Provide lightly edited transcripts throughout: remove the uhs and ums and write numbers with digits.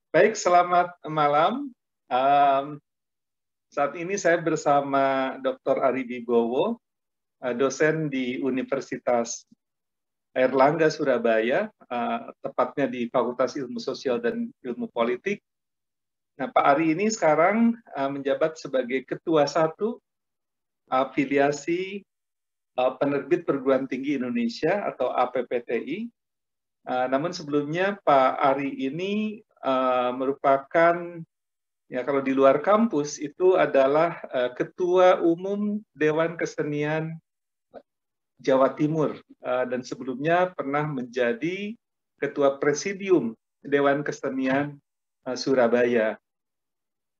Baik, selamat malam. Saat ini saya bersama Dr. Ari Wibowo, dosen di Universitas Airlangga Surabaya, tepatnya di Fakultas Ilmu Sosial dan Ilmu Politik. Nah, Pak Ari ini sekarang menjabat sebagai Ketua 1 Afiliasi Penerbit Perguruan Tinggi Indonesia atau APPTI. Namun sebelumnya Pak Ari ini merupakan, ya kalau di luar kampus itu adalah Ketua Umum Dewan Kesenian Jawa Timur, dan sebelumnya pernah menjadi Ketua Presidium Dewan Kesenian Surabaya.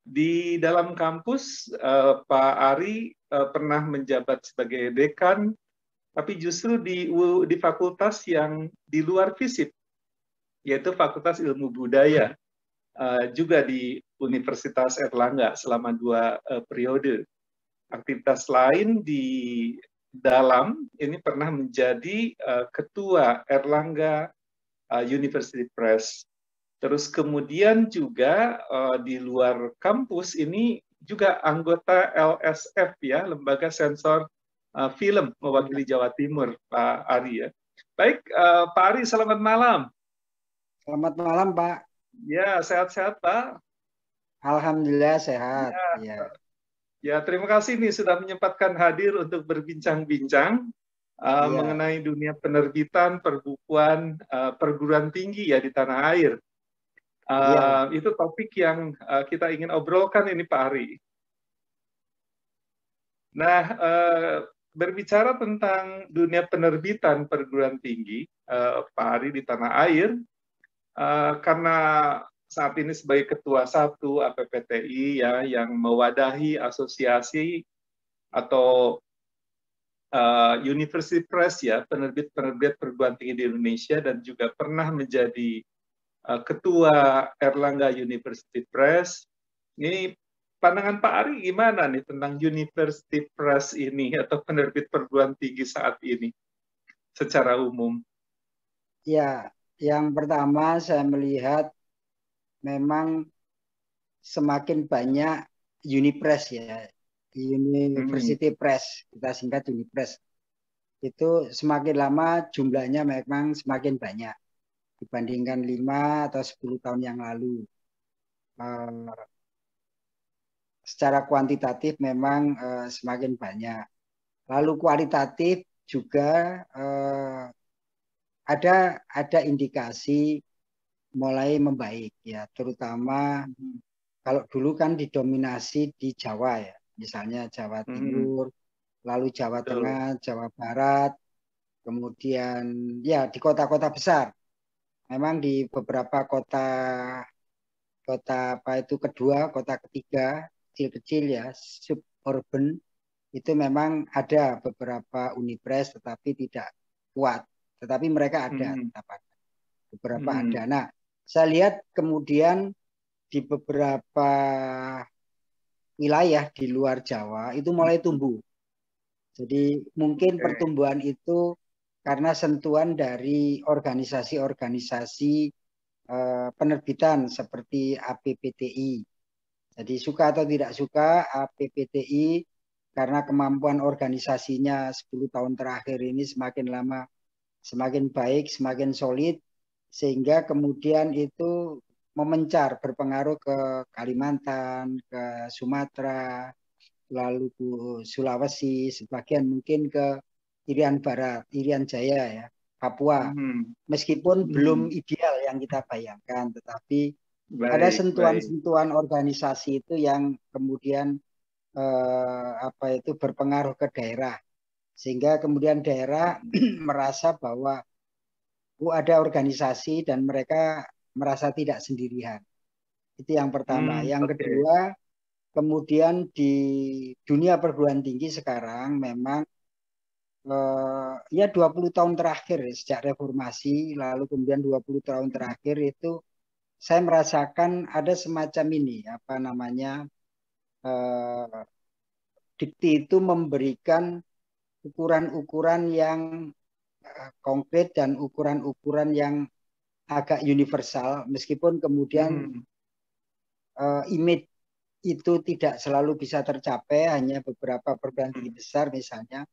Di dalam kampus Pak Ari pernah menjabat sebagai dekan, tapi justru di fakultas yang di luar FISIP, yaitu Fakultas Ilmu Budaya, juga di Universitas Airlangga selama 2 periode. Aktivitas lain di dalam ini pernah menjadi Ketua Airlangga University Press. Terus kemudian juga di luar kampus ini juga anggota LSF, ya, Lembaga Sensor Film mewakili Jawa Timur, Pak Ari, ya. Baik, Pak Ari, selamat malam. Selamat malam, Pak. Ya, sehat-sehat, Pak. Alhamdulillah sehat. Ya, ya, terima kasih nih sudah menyempatkan hadir untuk berbincang-bincang mengenai dunia penerbitan, perbukuan, perguruan tinggi ya di tanah air. Itu topik yang kita ingin obrolkan ini, Pak Ari. Nah, berbicara tentang dunia penerbitan perguruan tinggi, Pak Ari, di tanah air, karena saat ini sebagai Ketua 1 APPTI, ya, yang mewadahi asosiasi atau University Press, ya, penerbit-penerbit perguruan tinggi di Indonesia, dan juga pernah menjadi Ketua Airlangga University Press. Ini pandangan Pak Ari gimana nih tentang University Press ini atau penerbit perguruan tinggi saat ini secara umum? Ya, yang pertama saya melihat memang semakin banyak Unipress, ya, University Press, kita singkat Unipress. Itu semakin lama jumlahnya memang semakin banyak dibandingkan 5 atau 10 tahun yang lalu. Secara kuantitatif memang semakin banyak. Lalu kualitatif juga ada indikasi mulai membaik, ya, terutama kalau dulu kan didominasi di Jawa, ya, misalnya Jawa Timur, lalu Jawa Tengah, Jawa Barat, kemudian ya di kota-kota besar. Memang di beberapa kota apa itu kedua, kota ketiga, kecil-kecil, ya, suburban, itu memang ada beberapa Unipress tetapi tidak kuat. Tetapi mereka ada, tetap ada. Beberapa ada. Nah, saya lihat kemudian di beberapa wilayah di luar Jawa itu mulai tumbuh. Jadi mungkin pertumbuhan itu karena sentuhan dari organisasi-organisasi penerbitan seperti APPTI. Jadi suka atau tidak suka, APPTI karena kemampuan organisasinya 10 tahun terakhir ini semakin lama semakin baik, semakin solid, sehingga kemudian itu memencar, berpengaruh ke Kalimantan, ke Sumatera, lalu ke Sulawesi, sebagian mungkin ke Irian Barat, Irian Jaya, ya, Papua. Meskipun belum ideal yang kita bayangkan, tetapi ada sentuhan-sentuhan organisasi itu yang kemudian berpengaruh ke daerah, sehingga kemudian daerah merasa bahwa ada organisasi dan mereka merasa tidak sendirian. Itu yang pertama. Yang kedua, kemudian di dunia perguruan tinggi sekarang memang ya 20 tahun terakhir sejak reformasi, lalu kemudian 20 tahun terakhir itu saya merasakan ada semacam ini, apa namanya, dikti itu memberikan ukuran-ukuran yang konkret dan ukuran-ukuran yang agak universal, meskipun kemudian image itu tidak selalu bisa tercapai, hanya beberapa perguruan tinggi besar misalnya,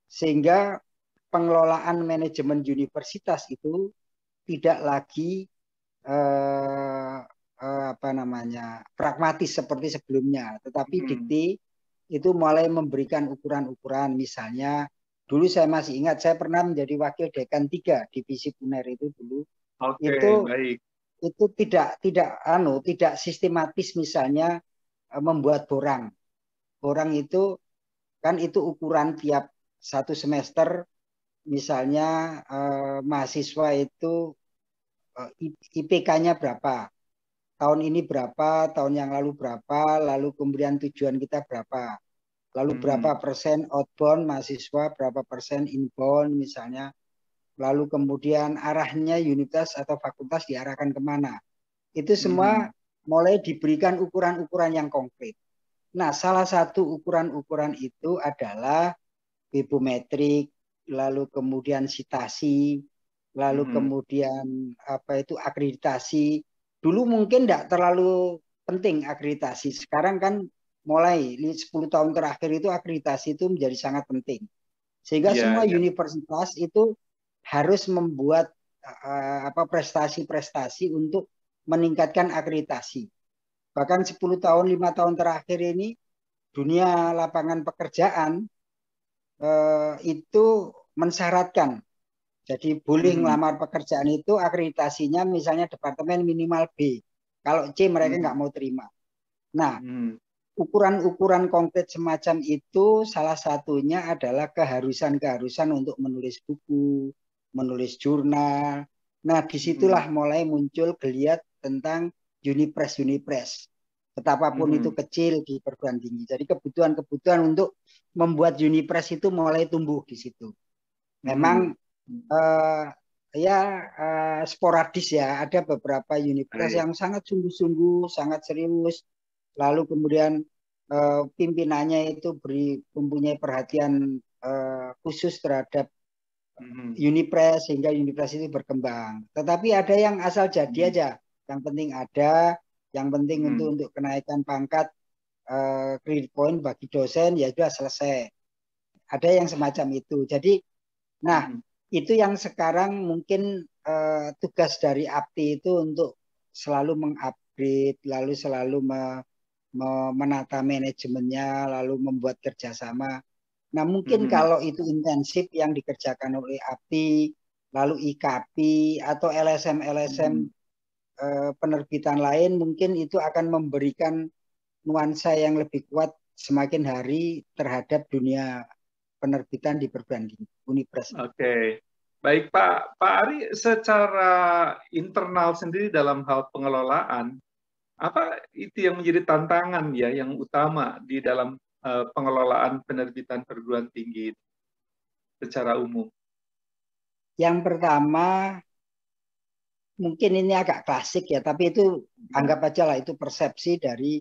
sehingga pengelolaan manajemen universitas itu tidak lagi apa namanya pragmatis seperti sebelumnya, tetapi Dikti itu mulai memberikan ukuran-ukuran. Misalnya dulu saya masih ingat, saya pernah menjadi wakil dekan 3 divisi Uner itu dulu. Baik. Itu tidak sistematis, misalnya membuat borang. Borang itu kan itu ukuran tiap satu semester, misalnya mahasiswa itu IPK-nya berapa, tahun ini berapa, tahun yang lalu berapa, lalu kemudian tujuan kita berapa, lalu berapa persen outbound mahasiswa, berapa persen inbound misalnya, lalu kemudian arahnya universitas atau fakultas diarahkan kemana. Itu semua mulai diberikan ukuran-ukuran yang konkret. Nah, salah satu ukuran-ukuran itu adalah bibliometrik, lalu kemudian sitasi, lalu kemudian apa itu akreditasi. Dulu mungkin tidak terlalu penting akreditasi. Sekarang kan mulai 10 tahun terakhir itu akreditasi itu menjadi sangat penting. Sehingga semua universitas itu harus membuat prestasi-prestasi untuk meningkatkan akreditasi. Bahkan 10 tahun, 5 tahun terakhir ini dunia lapangan pekerjaan itu mensyaratkan. Jadi boleh ngelamar pekerjaan itu akreditasinya misalnya departemen minimal B. Kalau C mereka nggak mau terima. Nah, ukuran-ukuran konkret semacam itu salah satunya adalah keharusan-keharusan untuk menulis buku, menulis jurnal. Nah, disitulah mulai muncul geliat tentang Unipres. Betapapun itu kecil di perguruan tinggi. Jadi kebutuhan-kebutuhan untuk membuat Unipres itu mulai tumbuh di situ. Memang sporadis ya, ada beberapa universitas yang sangat sungguh-sungguh, sangat serius, lalu kemudian pimpinannya itu mempunyai perhatian khusus terhadap Unipres sehingga Unipres itu berkembang. Tetapi ada yang asal jadi aja, yang penting ada, yang penting untuk kenaikan pangkat credit point bagi dosen ya sudah selesai. Ada yang semacam itu. Jadi, nah itu yang sekarang mungkin tugas dari APTI itu untuk selalu mengupgrade, lalu selalu menata manajemennya, lalu membuat kerjasama. Nah mungkin kalau itu intensif yang dikerjakan oleh APTI, lalu IKP atau LSM penerbitan lain, mungkin itu akan memberikan nuansa yang lebih kuat semakin hari terhadap dunia penerbitan di perguruan tinggi Unipres. Baik Pak Ari, secara internal sendiri dalam hal pengelolaan, apa itu yang menjadi tantangan ya yang utama di dalam pengelolaan penerbitan perguruan tinggi secara umum? Yang pertama, mungkin ini agak klasik ya, tapi itu anggap aja lah itu persepsi dari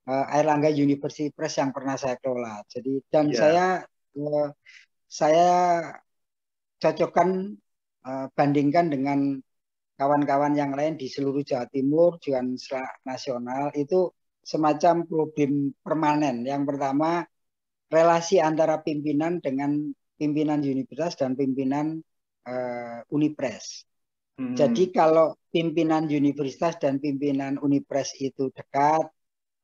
Airlangga University Press yang pernah saya kelola. Jadi dan saya cocokkan bandingkan dengan kawan-kawan yang lain di seluruh Jawa Timur, juga nasional, itu semacam problem permanen. Yang pertama, relasi antara pimpinan dengan pimpinan universitas dan pimpinan Unipres. Jadi kalau pimpinan universitas dan pimpinan Unipres itu dekat,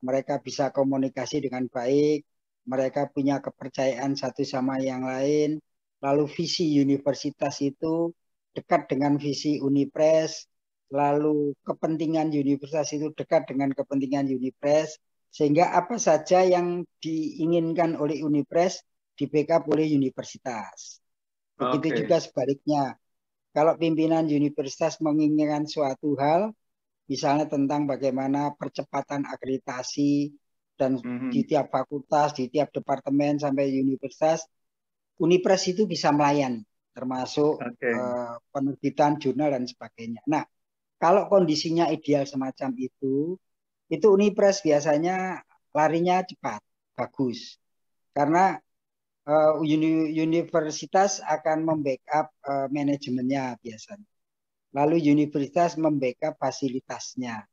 mereka bisa komunikasi dengan baik, mereka punya kepercayaan satu sama yang lain, lalu visi universitas itu dekat dengan visi Unipres, lalu kepentingan universitas itu dekat dengan kepentingan Unipres, sehingga apa saja yang diinginkan oleh Unipres di-backup oleh universitas. Begitu juga sebaliknya. Kalau pimpinan universitas menginginkan suatu hal, misalnya tentang bagaimana percepatan akreditasi dan di tiap fakultas, di tiap departemen sampai universitas, Unipres itu bisa melayani, termasuk penerbitan jurnal dan sebagainya. Nah, kalau kondisinya ideal semacam itu Unipres biasanya larinya cepat, bagus. Karena universitas akan membackup manajemennya biasanya. Lalu universitas membackup fasilitasnya.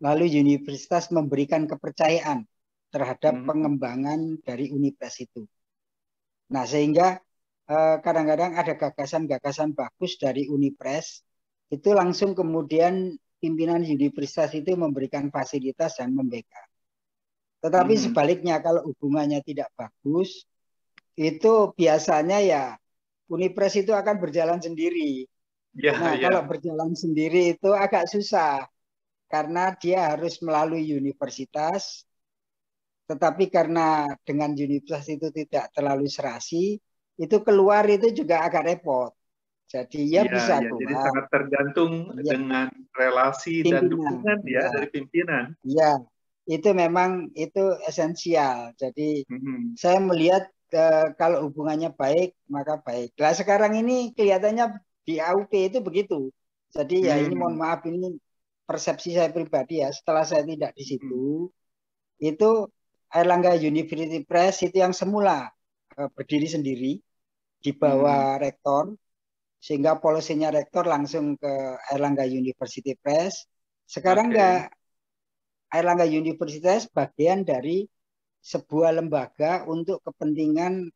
lalu universitas memberikan kepercayaan terhadap pengembangan dari Unipres itu. Nah, sehingga kadang-kadang ada gagasan-gagasan bagus dari Unipres, itu langsung kemudian pimpinan universitas itu memberikan fasilitas dan membackup. Tetapi sebaliknya kalau hubungannya tidak bagus, itu biasanya ya Unipres itu akan berjalan sendiri. Nah, kalau berjalan sendiri itu agak susah karena dia harus melalui universitas, tetapi karena dengan universitas itu tidak terlalu serasi, itu keluar itu juga agak repot. Jadi ya bisa keluar. Jadi sangat tergantung dengan relasi pimpinan, dan dukungan dari pimpinan. Iya, itu memang itu esensial. Jadi saya melihat kalau hubungannya baik maka baik. Nah sekarang ini kelihatannya di AUP itu begitu. Jadi ya ini mohon maaf, ini persepsi saya pribadi ya. Setelah saya tidak di situ, itu Airlangga University Press itu yang semula berdiri sendiri di bawah rektor, sehingga polisinya rektor langsung ke Airlangga University Press. Sekarang enggak, Airlangga University bagian dari sebuah lembaga untuk kepentingan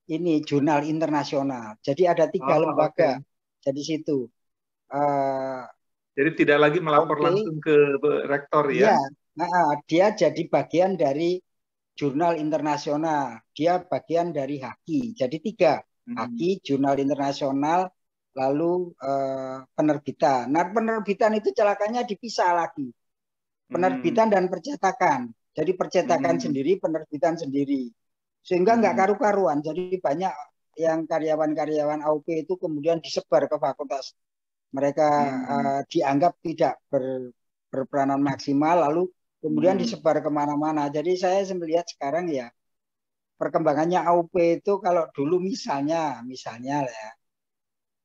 ini jurnal internasional. Jadi ada 3 lembaga. Jadi situ. Jadi tidak lagi melapor langsung ke rektor ya? Iya, dia jadi bagian dari jurnal internasional. Dia bagian dari HAKI. Jadi 3, HAKI, jurnal internasional, lalu penerbitan. Nah, penerbitan itu celakanya dipisah lagi. Penerbitan dan percetakan. Jadi percetakan sendiri, penerbitan sendiri. Sehingga nggak karu-karuan. Jadi banyak yang karyawan-karyawan AUP itu kemudian disebar ke fakultas. Mereka dianggap tidak berperanan maksimal, lalu kemudian disebar kemana-mana. Jadi saya melihat sekarang ya, perkembangannya AUP itu kalau dulu misalnya ya,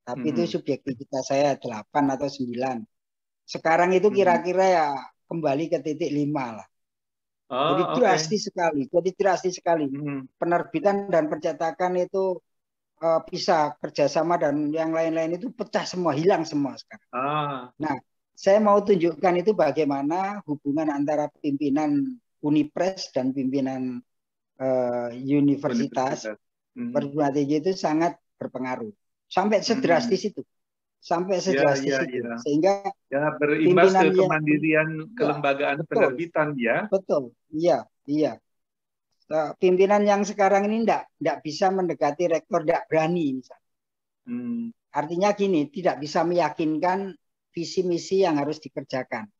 tapi itu subjektivitas saya 8 atau 9. Sekarang itu kira-kira ya kembali ke titik 5 lah. Jadi drastis sekali. Penerbitan dan percetakan itu bisa kerjasama dan yang lain-lain itu pecah semua, hilang semua sekarang. Nah, saya mau tunjukkan itu bagaimana hubungan antara pimpinan Unipres dan pimpinan universitas perguruan tinggi itu sangat berpengaruh. Sampai sedrastis itu. Sehingga berimbas ke kemandirian kelembagaan penerbitan ya. Betul. Iya. Pimpinan yang sekarang ini tidak bisa mendekati rektor, tidak berani misalnya. Artinya gini, tidak bisa meyakinkan visi misi yang harus dikerjakan.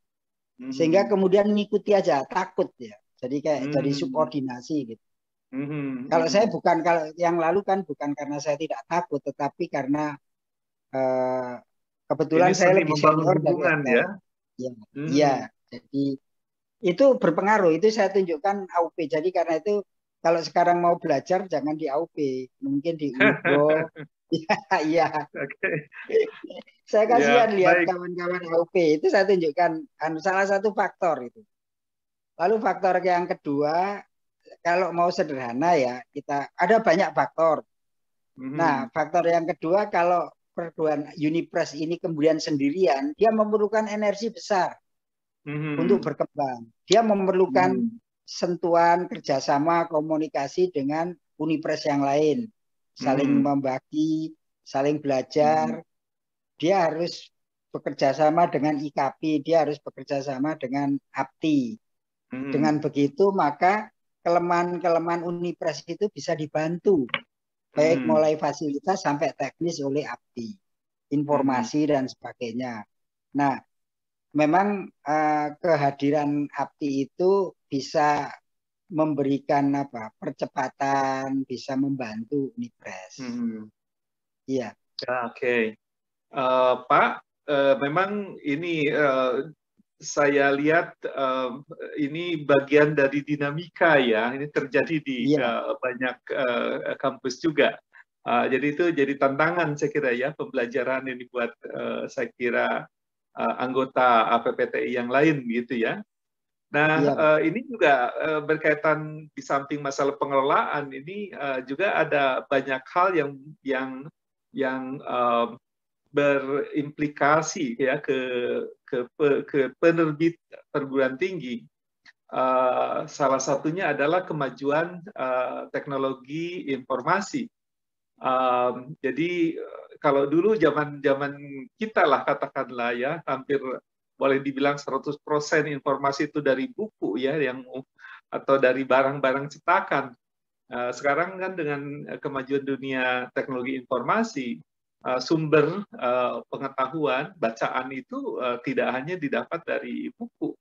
Sehingga kemudian mengikuti aja, takut ya. Jadi kayak jadi subordinasi gitu. Kalau saya kalau yang lalu kan bukan karena saya tidak takut, tetapi karena kebetulan saya lebih senior dari ya. Iya, jadi itu berpengaruh. Itu saya tunjukkan AUP. Jadi karena itu kalau sekarang mau belajar jangan di AUP, mungkin di UNIBRO. Iya. Saya kasihan lihat kawan-kawan AUP. Itu saya tunjukkan salah satu faktor itu. Lalu faktor yang kedua, kalau mau sederhana ya, kita ada banyak faktor. Nah, faktor yang kedua, kalau perguruan Unipres ini kemudian sendirian, dia memerlukan energi besar untuk berkembang. Dia memerlukan sentuhan kerjasama komunikasi dengan Unipres yang lain, saling membagi, saling belajar. Dia harus bekerja sama dengan IKP, dia harus bekerja sama dengan APTI. Dengan begitu maka kelemahan-kelemahan Unipres itu bisa dibantu, baik mulai fasilitas sampai teknis oleh APTI, informasi dan sebagainya. Nah, memang kehadiran APTI itu bisa memberikan percepatan, bisa membantu Unipres. Iya. Oke. Pak, memang ini saya lihat ini bagian dari dinamika ya. Ini terjadi di banyak kampus juga. Jadi itu jadi tantangan saya kira ya, pembelajaran ini buat saya kira anggota APPTI yang lain gitu ya. Nah, ini juga berkaitan di samping masalah pengelolaan ini juga ada banyak hal yang berimplikasi ya ke penerbit perguruan tinggi. Salah satunya adalah kemajuan teknologi informasi. Jadi kalau dulu zaman kita lah katakanlah ya, hampir boleh dibilang 100% informasi itu dari buku ya, atau dari barang-barang cetakan. Sekarang kan dengan kemajuan dunia teknologi informasi, sumber pengetahuan bacaan itu tidak hanya didapat dari buku,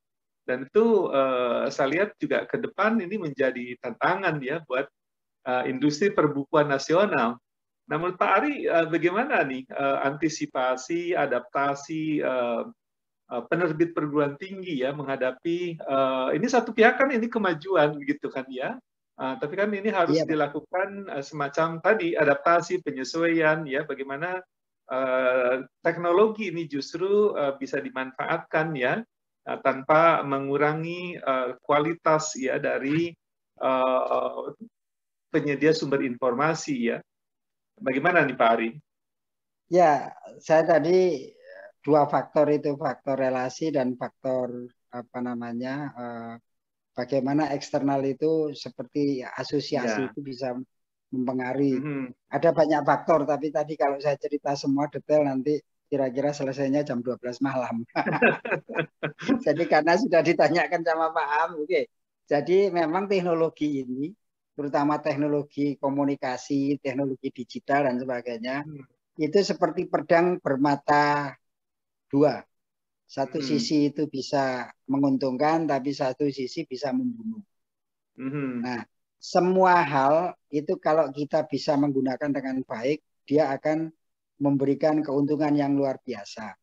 dan itu saya lihat juga ke depan ini menjadi tantangan ya buat industri perbukuan nasional. Nah, menurut Pak Ari, bagaimana nih antisipasi, adaptasi penerbit perguruan tinggi ya menghadapi ini satu pihak kan ini kemajuan gitu kan ya, tapi kan ini harus Iya, Pak. dilakukan semacam tadi adaptasi, penyesuaian ya, bagaimana teknologi ini justru bisa dimanfaatkan ya tanpa mengurangi kualitas ya dari penyedia sumber informasi ya. Bagaimana nih Pak Ari? Ya, saya tadi dua faktor itu, faktor relasi dan faktor apa namanya, bagaimana eksternal itu seperti asosiasi Ya. itu bisa mempengaruhi. Mhm. Ada banyak faktor, tapi tadi kalau saya cerita semua detail nanti kira-kira selesainya jam 12 malam. Jadi karena sudah ditanyakan sama Pak Am, oke. Jadi memang teknologi ini, terutama teknologi komunikasi, teknologi digital dan sebagainya, itu seperti pedang bermata dua. Satu sisi itu bisa menguntungkan, tapi satu sisi bisa membunuh. Nah, semua hal itu kalau kita bisa menggunakan dengan baik, dia akan memberikan keuntungan yang luar biasa.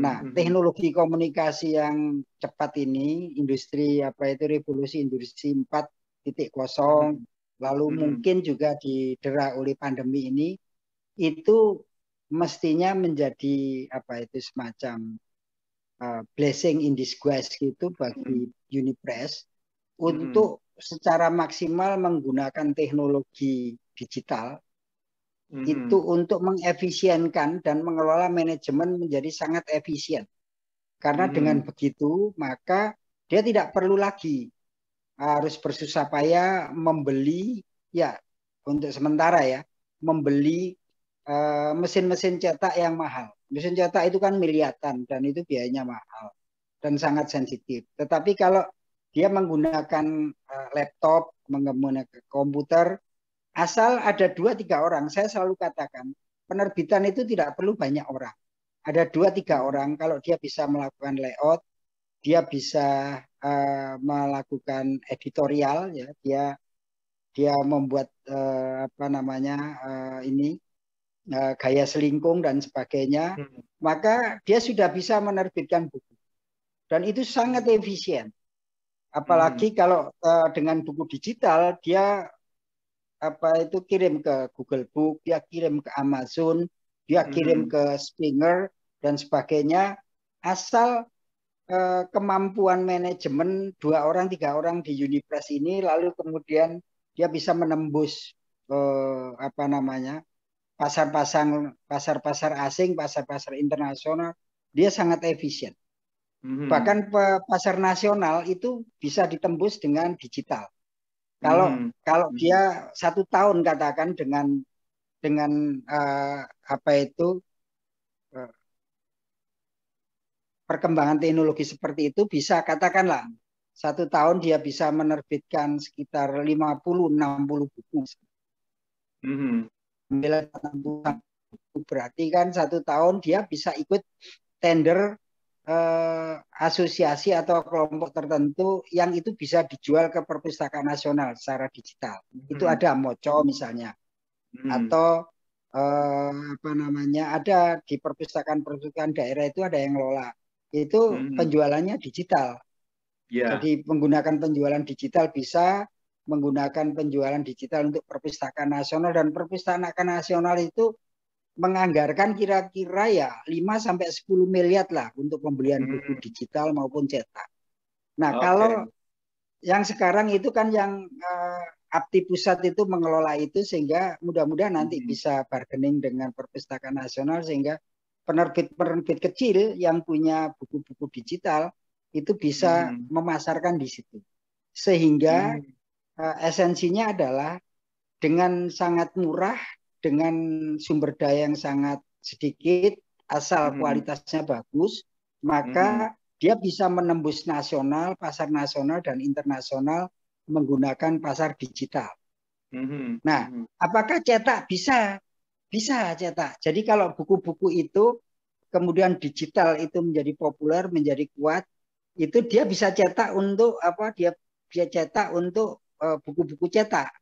Nah, teknologi komunikasi yang cepat ini, industri apa itu revolusi industri 4.0, lalu mungkin juga didera oleh pandemi ini, itu mestinya menjadi apa itu semacam blessing in disguise gitu bagi Unipress untuk secara maksimal menggunakan teknologi digital itu untuk mengefisienkan dan mengelola manajemen menjadi sangat efisien. Karena dengan begitu maka dia tidak perlu lagi harus bersusah payah membeli ya untuk sementara ya membeli mesin-mesin cetak yang mahal. Mesin cetak itu kan miliaran dan itu biayanya mahal dan sangat sensitif. Tetapi kalau dia menggunakan laptop, menggunakan komputer, asal ada 2-3 orang, saya selalu katakan penerbitan itu tidak perlu banyak orang. Ada 2-3 orang, kalau dia bisa melakukan layout, dia bisa melakukan editorial, ya, dia membuat apa namanya ini gaya selingkung dan sebagainya, maka dia sudah bisa menerbitkan buku dan itu sangat efisien. Apalagi kalau dengan buku digital dia apa itu kirim ke Google Book, dia kirim ke Amazon, dia kirim ke Springer dan sebagainya, asal kemampuan manajemen 2 orang 3 orang di Unipress ini lalu kemudian dia bisa menembus apa namanya pasar-pasar asing, pasar-pasar internasional, dia sangat efisien. Bahkan pasar nasional itu bisa ditembus dengan digital. Kalau dia 1 tahun katakan dengan apa itu perkembangan teknologi seperti itu bisa katakanlah 1 tahun dia bisa menerbitkan sekitar 50-60 buku. Berarti kan 1 tahun dia bisa ikut tender asosiasi atau kelompok tertentu yang itu bisa dijual ke perpustakaan nasional secara digital. Itu ada Moco misalnya, atau apa namanya ada di perpustakaan daerah itu ada yang ngelola. Itu penjualannya digital. Jadi menggunakan penjualan digital bisa menggunakan penjualan digital untuk perpustakaan nasional, dan perpustakaan nasional itu menganggarkan kira-kira ya 5-10 miliar lah untuk pembelian buku digital maupun cetak. Nah, kalau yang sekarang itu kan yang Abdi Pusat itu mengelola itu, sehingga mudah-mudahan nanti bisa bargaining dengan perpustakaan nasional sehingga penerbit-penerbit kecil yang punya buku-buku digital itu bisa memasarkan di situ. Sehingga esensinya adalah dengan sangat murah, dengan sumber daya yang sangat sedikit, asal kualitasnya bagus, maka dia bisa menembus nasional, pasar nasional dan internasional menggunakan pasar digital. Nah, apakah cetak? Bisa cetak. Jadi kalau buku-buku itu kemudian digital itu menjadi populer, menjadi kuat, itu dia bisa cetak untuk apa? Dia cetak untuk buku-buku cetak.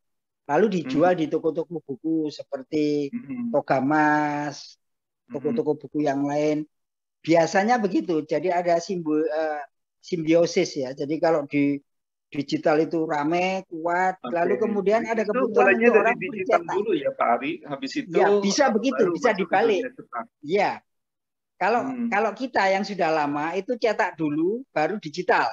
Lalu dijual di toko-toko buku seperti Togamas, toko-toko buku yang lain. Biasanya begitu. Jadi ada simbiosis ya. Jadi kalau di digital itu rame, kuat, lalu kemudian ada kebutuhan untuk orang digital mencetak. dulu ya Pak Ari, habis itu ya bisa begitu, bisa dibalik. Ya, kalau kita yang sudah lama itu cetak dulu, baru digital.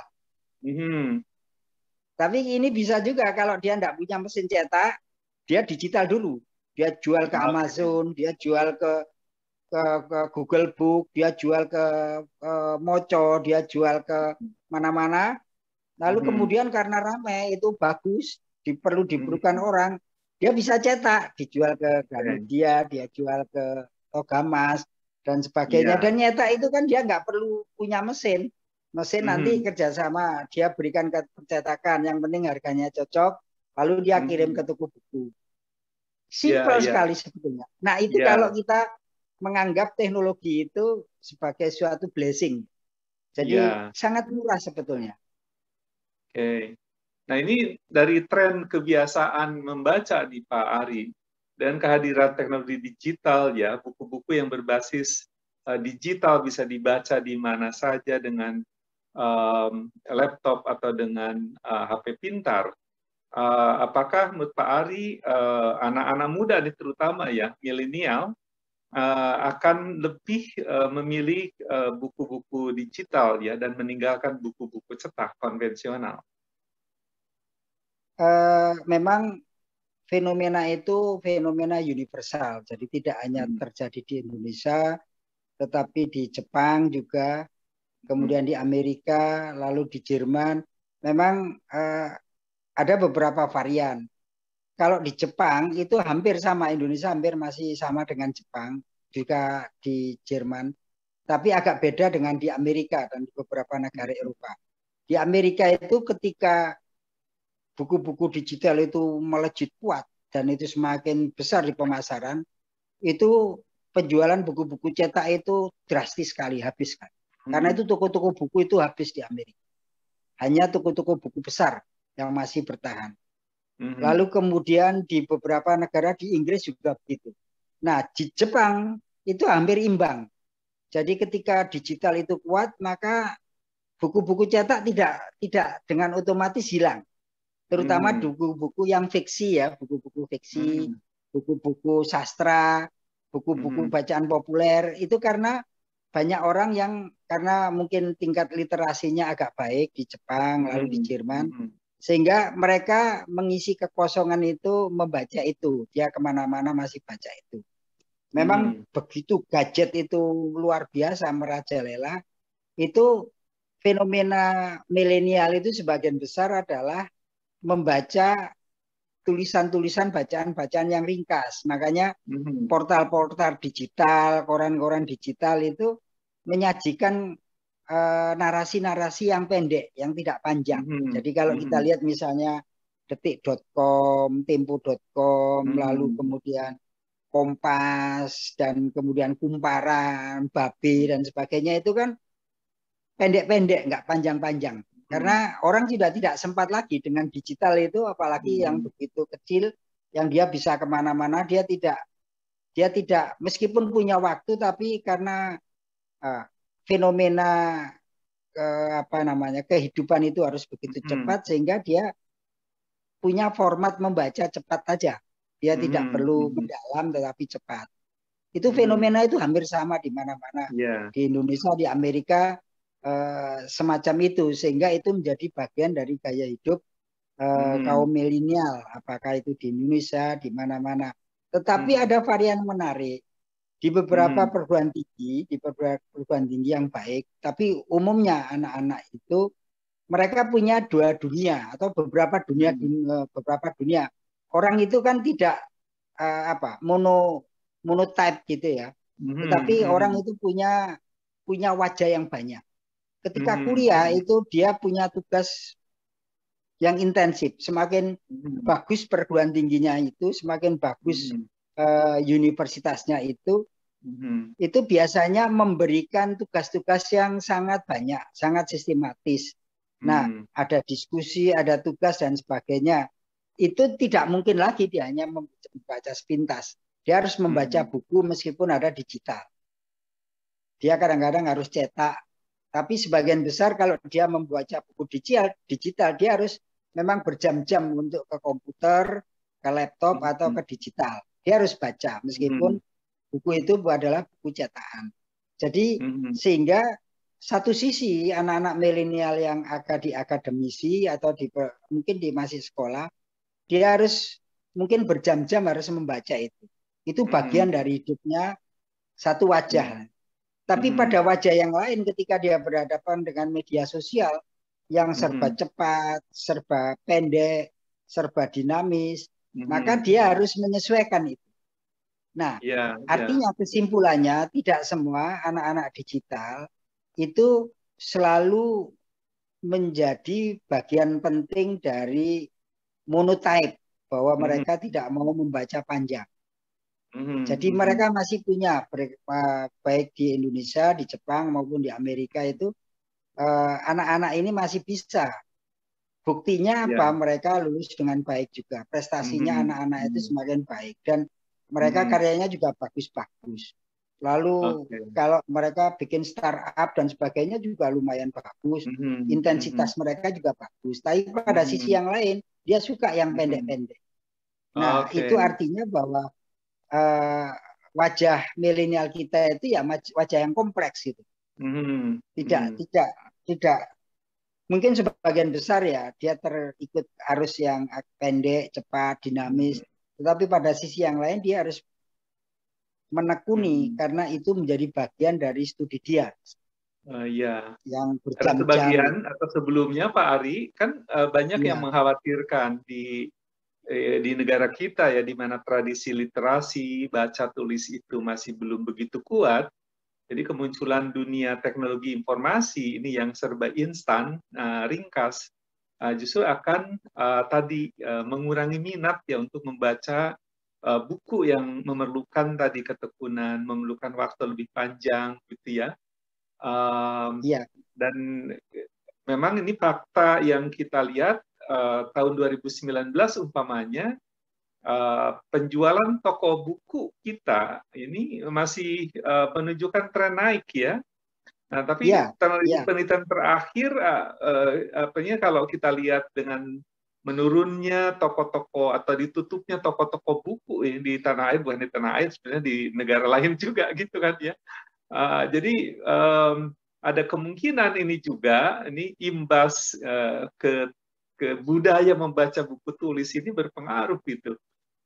Tapi ini bisa juga kalau dia tidak punya mesin cetak, dia digital dulu. Dia jual ke Amazon, dia jual ke Google Book, dia jual ke Moco, dia jual ke mana-mana. Lalu kemudian karena ramai itu bagus, diperlukan orang, dia bisa cetak, dijual ke Gramedia, dia jual ke Togamas dan sebagainya. Dan nyetak itu kan dia nggak perlu punya mesin. Mesin nanti kerjasama, dia berikan ke percetakan, yang penting harganya cocok, lalu dia kirim ke toko buku. Simpel sekali sebetulnya. Nah itu kalau kita menganggap teknologi itu sebagai suatu blessing. Jadi sangat murah sebetulnya. Oke. Nah ini dari tren kebiasaan membaca di Pak Ari dan kehadiran teknologi digital ya, buku-buku yang berbasis digital bisa dibaca di mana saja dengan laptop atau dengan HP pintar. Apakah menurut Pak Ari anak-anak muda ini terutama ya milenial akan lebih memilih buku-buku digital ya dan meninggalkan buku-buku cetak konvensional? Memang fenomena itu fenomena universal, jadi tidak hanya terjadi di Indonesia, tetapi di Jepang juga, kemudian di Amerika, lalu di Jerman. Memang ada beberapa varian. Kalau di Jepang itu hampir sama, Indonesia hampir masih sama dengan Jepang, juga di Jerman. Tapi agak beda dengan di Amerika dan di beberapa negara Eropa. Di Amerika itu ketika buku-buku digital itu melejit kuat dan itu semakin besar di pemasaran, itu penjualan buku-buku cetak itu drastis sekali, habis kan. Karena itu toko-toko buku itu habis di Amerika. Hanya toko-toko buku besar yang masih bertahan. Lalu kemudian di beberapa negara di Inggris juga begitu. Nah, di Jepang itu hampir imbang. Jadi ketika digital itu kuat, maka buku-buku cetak tidak dengan otomatis hilang. Terutama buku-buku yang fiksi ya, buku-buku fiksi, buku-buku sastra, buku-buku bacaan populer, itu karena banyak orang yang karena mungkin tingkat literasinya agak baik di Jepang, lalu di Jerman, sehingga mereka mengisi kekosongan itu membaca itu. Dia kemana-mana masih baca itu. Memang begitu gadget itu luar biasa merajalela, itu fenomena milenial itu sebagian besar adalah membaca tulisan-tulisan bacaan-bacaan yang ringkas. Makanya portal-portal digital, koran-koran digital itu menyajikan narasi-narasi yang pendek, yang tidak panjang. Jadi kalau kita lihat misalnya detik.com, tempo.com, lalu kemudian Kompas, dan kemudian Kumparan, Babe, dan sebagainya, itu kan pendek-pendek, nggak panjang-panjang. Karena orang sudah tidak sempat lagi dengan digital itu, apalagi yang begitu kecil, yang dia bisa kemana-mana, dia tidak meskipun punya waktu, tapi karena fenomena kehidupan itu harus begitu cepat, sehingga dia punya format membaca cepat saja. Dia tidak perlu mendalam, tetapi cepat. Itu fenomena itu hampir sama di mana-mana. Di Indonesia, di Amerika, semacam itu, sehingga itu menjadi bagian dari gaya hidup kaum milenial, apakah itu di Indonesia, di mana-mana. Tetapi ada varian menarik. Di beberapa perguruan tinggi yang baik, tapi umumnya anak-anak itu mereka punya dua dunia atau beberapa dunia, beberapa dunia. Orang itu kan tidak monotype gitu ya. Tetapi orang itu punya wajah yang banyak. Ketika kuliah itu dia punya tugas yang intensif. Semakin bagus perguruan tingginya itu, semakin bagus universitasnya itu biasanya memberikan tugas-tugas yang sangat banyak, sangat sistematis. Nah, ada diskusi, ada tugas dan sebagainya. Itu tidak mungkin lagi dia hanya membaca sepintas. Dia harus membaca buku meskipun ada digital. Dia kadang-kadang harus cetak. Tapi sebagian besar kalau dia membaca buku digital, dia harus memang berjam-jam untuk ke komputer, ke laptop atau ke digital. Dia harus baca meskipun buku itu adalah buku cetakan. Jadi sehingga satu sisi anak-anak milenial yang di akademisi atau mungkin masih sekolah, dia harus mungkin berjam-jam harus membaca itu. Itu bagian dari hidupnya satu wajah. Tapi pada wajah yang lain ketika dia berhadapan dengan media sosial yang serba cepat, serba pendek, serba dinamis, maka dia harus menyesuaikan itu. Nah, artinya kesimpulannya tidak semua anak-anak digital itu selalu menjadi bagian penting dari monotype, bahwa mereka tidak mau membaca panjang. Jadi mereka masih punya, baik di Indonesia, di Jepang maupun di Amerika itu, anak-anak ini masih bisa. Buktinya apa? Mereka lulus dengan baik juga. Prestasinya anak-anak itu semakin baik. Dan mereka karyanya juga bagus-bagus. Lalu kalau mereka bikin startup dan sebagainya juga lumayan bagus. Intensitas mereka juga bagus. Tapi pada sisi yang lain, dia suka yang pendek-pendek. Nah, itu artinya bahwa wajah milenial kita itu ya wajah yang kompleks gitu. Tidak mungkin sebagian besar ya dia terikut arus yang pendek, cepat, dinamis. Tetapi pada sisi yang lain dia harus menekuni karena itu menjadi bagian dari studi dia. Yang berjam-jam. Sebagian atau sebelumnya Pak Ari kan banyak yang mengkhawatirkan di negara kita ya, di mana tradisi literasi baca tulis itu masih belum begitu kuat. Jadi kemunculan dunia teknologi informasi ini yang serba instan, ringkas, justru akan mengurangi minat ya untuk membaca buku yang memerlukan tadi ketekunan, memerlukan waktu lebih panjang, gitu ya. Dan memang ini fakta yang kita lihat. Tahun 2019 umpamanya penjualan toko buku kita ini masih menunjukkan tren naik ya. Nah, tapi penelitian terakhir kalau kita lihat dengan menurunnya toko-toko atau ditutupnya toko-toko buku ini di tanah air, bukan di tanah air, sebenarnya di negara lain juga gitu kan ya. Jadi ada kemungkinan ini juga imbas ke budaya membaca buku tulis ini berpengaruh gitu.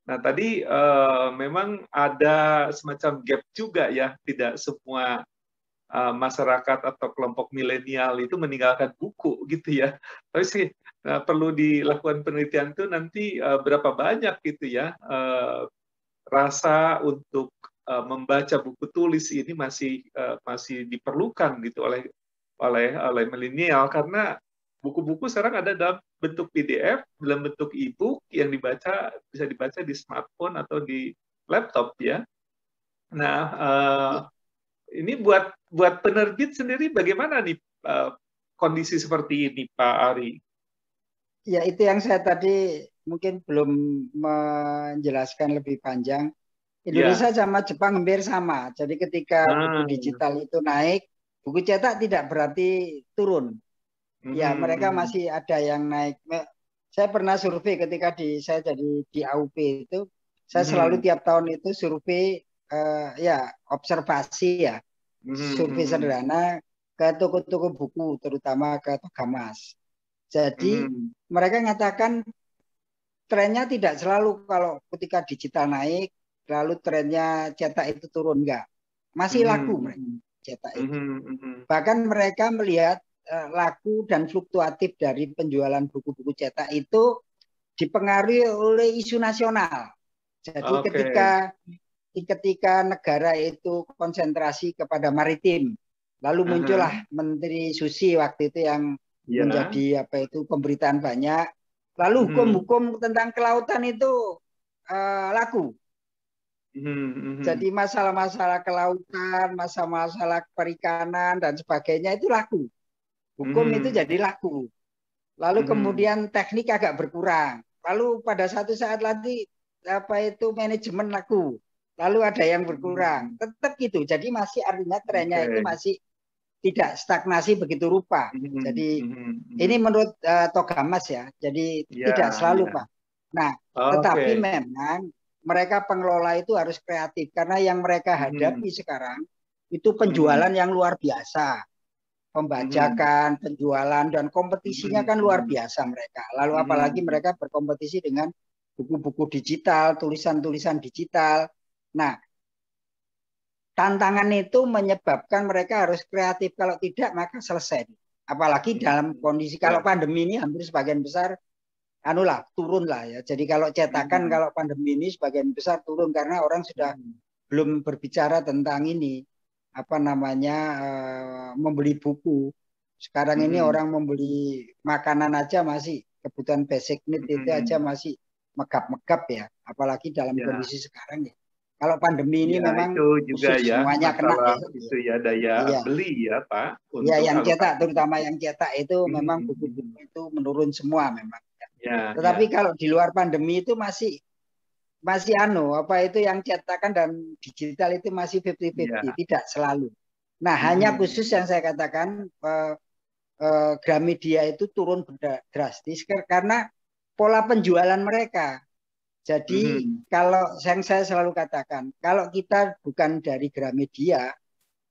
Nah tadi memang ada semacam gap juga ya, tidak semua masyarakat atau kelompok milenial itu meninggalkan buku gitu ya. Tapi sih perlu dilakukan penelitian itu nanti berapa banyak gitu ya rasa untuk membaca buku tulis ini masih diperlukan gitu oleh milenial, karena buku-buku sekarang ada dalam bentuk PDF, dalam bentuk e-book yang bisa dibaca di smartphone atau di laptop ya. Nah, ini buat penerbit sendiri bagaimana nih kondisi seperti ini, Pak Ari? Ya, itu yang saya tadi mungkin belum menjelaskan lebih panjang. Indonesia sama Jepang hampir sama. Jadi ketika buku digital itu naik, buku cetak tidak berarti turun. Ya, mereka masih ada yang naik. Saya pernah survei ketika saya jadi di AUP itu, saya selalu tiap tahun itu survei, observasi ya, survei sederhana ke toko-toko buku, terutama ke Togamas. Jadi mereka mengatakan trennya tidak selalu kalau ketika digital naik lalu trennya cetak itu turun, enggak. Masih laku mereka cetak itu. Bahkan mereka melihat laku dan fluktuatif dari penjualan buku-buku cetak itu dipengaruhi oleh isu nasional. Jadi ketika negara itu konsentrasi kepada maritim, lalu muncullah Menteri Susi waktu itu yang menjadi pemberitaan banyak. Lalu hukum-hukum tentang kelautan itu laku. Jadi masalah-masalah kelautan, masalah-masalah perikanan dan sebagainya itu laku. Hukum itu jadi laku. Lalu kemudian teknik agak berkurang. Lalu pada satu saat lagi manajemen laku. Lalu ada yang berkurang. Tetap gitu. Jadi masih artinya trennya itu masih tidak stagnasi begitu rupa. Jadi ini menurut Togamas ya. Jadi tidak selalu Pak. Nah, tetapi memang mereka pengelola itu harus kreatif karena yang mereka hadapi sekarang itu penjualan yang luar biasa. Pembajakan, penjualan dan kompetisinya kan luar biasa mereka. Lalu apalagi mereka berkompetisi dengan buku-buku digital, tulisan-tulisan digital. Nah, tantangan itu menyebabkan mereka harus kreatif. Kalau tidak, maka selesai. Apalagi dalam kondisi kalau pandemi ini hampir sebagian besar turun lah ya. Jadi kalau cetakan kalau pandemi ini sebagian besar turun karena orang sudah belum berbicara tentang ini membeli buku. Sekarang ini orang membeli makanan aja masih kebutuhan basic need itu aja masih megap-megap ya. Apalagi dalam kondisi sekarang ya. Kalau pandemi ini memang itu juga semuanya kena itu ya daya beli ya Pak. Iya yang cetak terutama yang cetak itu memang buku-buku itu menurun semua memang. Tetapi kalau di luar pandemi itu masih yang cetakan dan digital itu masih 50-50, tidak selalu. Nah, hanya khusus yang saya katakan Gramedia itu turun drastis karena pola penjualan mereka. Jadi kalau yang saya selalu katakan, kalau kita bukan dari Gramedia,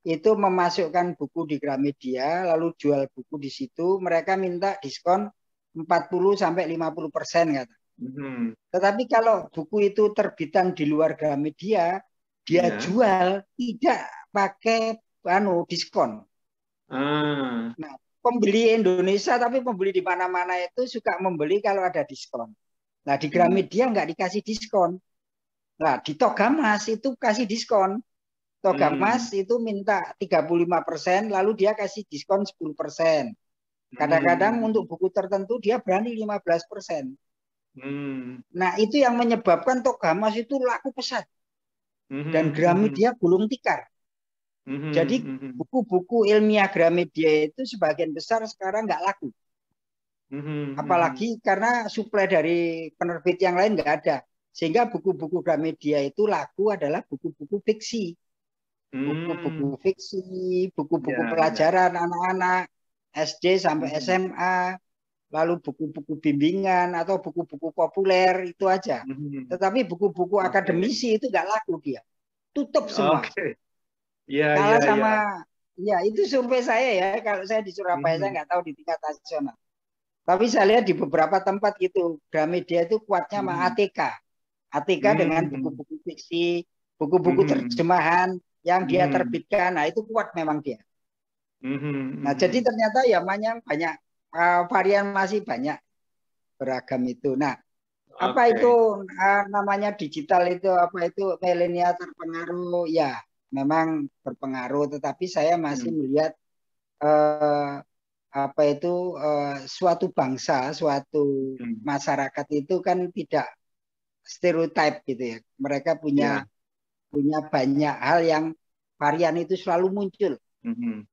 itu memasukkan buku di Gramedia, lalu jual buku di situ, mereka minta diskon 40-50% kata. Tetapi kalau buku itu terbitan di luar Gramedia, dia jual tidak pakai diskon. Nah, pembeli Indonesia tapi pembeli di mana-mana itu suka membeli kalau ada diskon. Nah, di Gramedia nggak dikasih diskon. Nah, di Togamas itu kasih diskon. Togamas itu minta 35%, lalu dia kasih diskon 10%. Kadang-kadang untuk buku tertentu dia berani 15%. Nah, itu yang menyebabkan Togamas itu laku pesat. Dan Gramedia gulung tikar. Jadi buku-buku ilmiah Gramedia itu sebagian besar sekarang nggak laku. Apalagi karena suplai dari penerbit yang lain nggak ada. Sehingga buku-buku Gramedia itu laku adalah buku-buku fiksi. Buku-buku fiksi, buku-buku pelajaran anak-anak, SD sampai SMA. Lalu buku-buku bimbingan atau buku-buku populer itu aja. Tetapi buku-buku akademisi itu nggak laku dia. Tutup semua. Kalah sama, itu survei saya ya. Kalau saya di Surabaya saya nggak tahu di tingkat nasional. Tapi saya lihat di beberapa tempat gitu, Gramedia itu kuatnya sama ATK. ATK dengan buku-buku fiksi, buku-buku terjemahan yang dia terbitkan. Nah itu kuat memang dia. Nah jadi ternyata ya banyak varian masih banyak beragam itu. Nah, apa itu namanya digital itu milenial terpengaruh? Ya, memang berpengaruh. Tetapi saya masih melihat suatu bangsa, suatu masyarakat itu kan tidak stereotip gitu ya. Mereka punya banyak hal yang varian itu selalu muncul.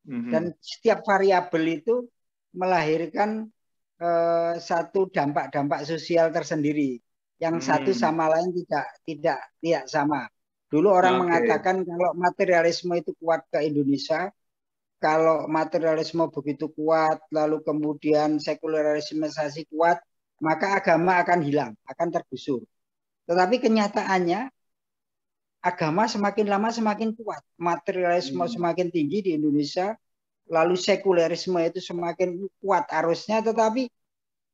Dan setiap variabel itu melahirkan satu dampak-dampak sosial tersendiri yang satu sama lain tidak sama. Dulu orang mengatakan kalau materialisme itu kuat ke Indonesia, kalau materialisme begitu kuat, lalu kemudian sekularisasi kuat, maka agama akan hilang, akan tergusur. Tetapi kenyataannya agama semakin lama semakin kuat, materialisme semakin tinggi di Indonesia. Lalu sekulerisme itu semakin kuat arusnya, tetapi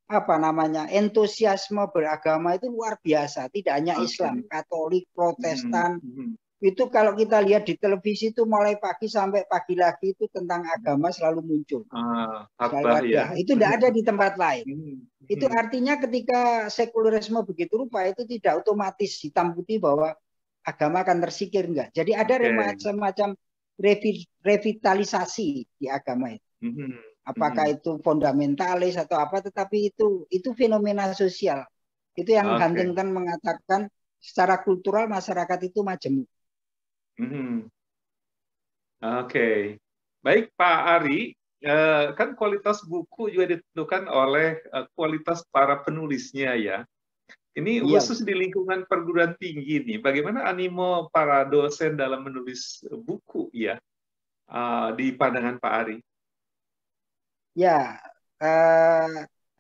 apa namanya, entusiasme beragama itu luar biasa. Tidak hanya Islam, Oke. Katolik, Hmm, Protestan. hmm, Itu kalau kita lihat di televisi itu mulai pagi sampai pagi lagi itu tentang agama selalu muncul, selalu khotbah ada. ya. Itu tidak ada di tempat lain. Hmm, Itu hmm. artinya ketika sekularisme begitu rupa itu tidak otomatis hitam putih bahwa agama akan tersingkir, enggak. Jadi ada Oke. semacam revitalisasi di agama itu. Hmm, Apakah hmm. itu fundamentalis atau apa, tetapi itu fenomena sosial. Itu yang Oke. Huntington mengatakan secara kultural masyarakat itu majemuk. Hmm. Oke, baik Pak Ari, kan kualitas buku juga ditentukan oleh kualitas para penulisnya ya. Ini Iya, khusus di lingkungan perguruan tinggi nih, bagaimana animo para dosen dalam menulis buku ya di pandangan Pak Ari? ya. Eh,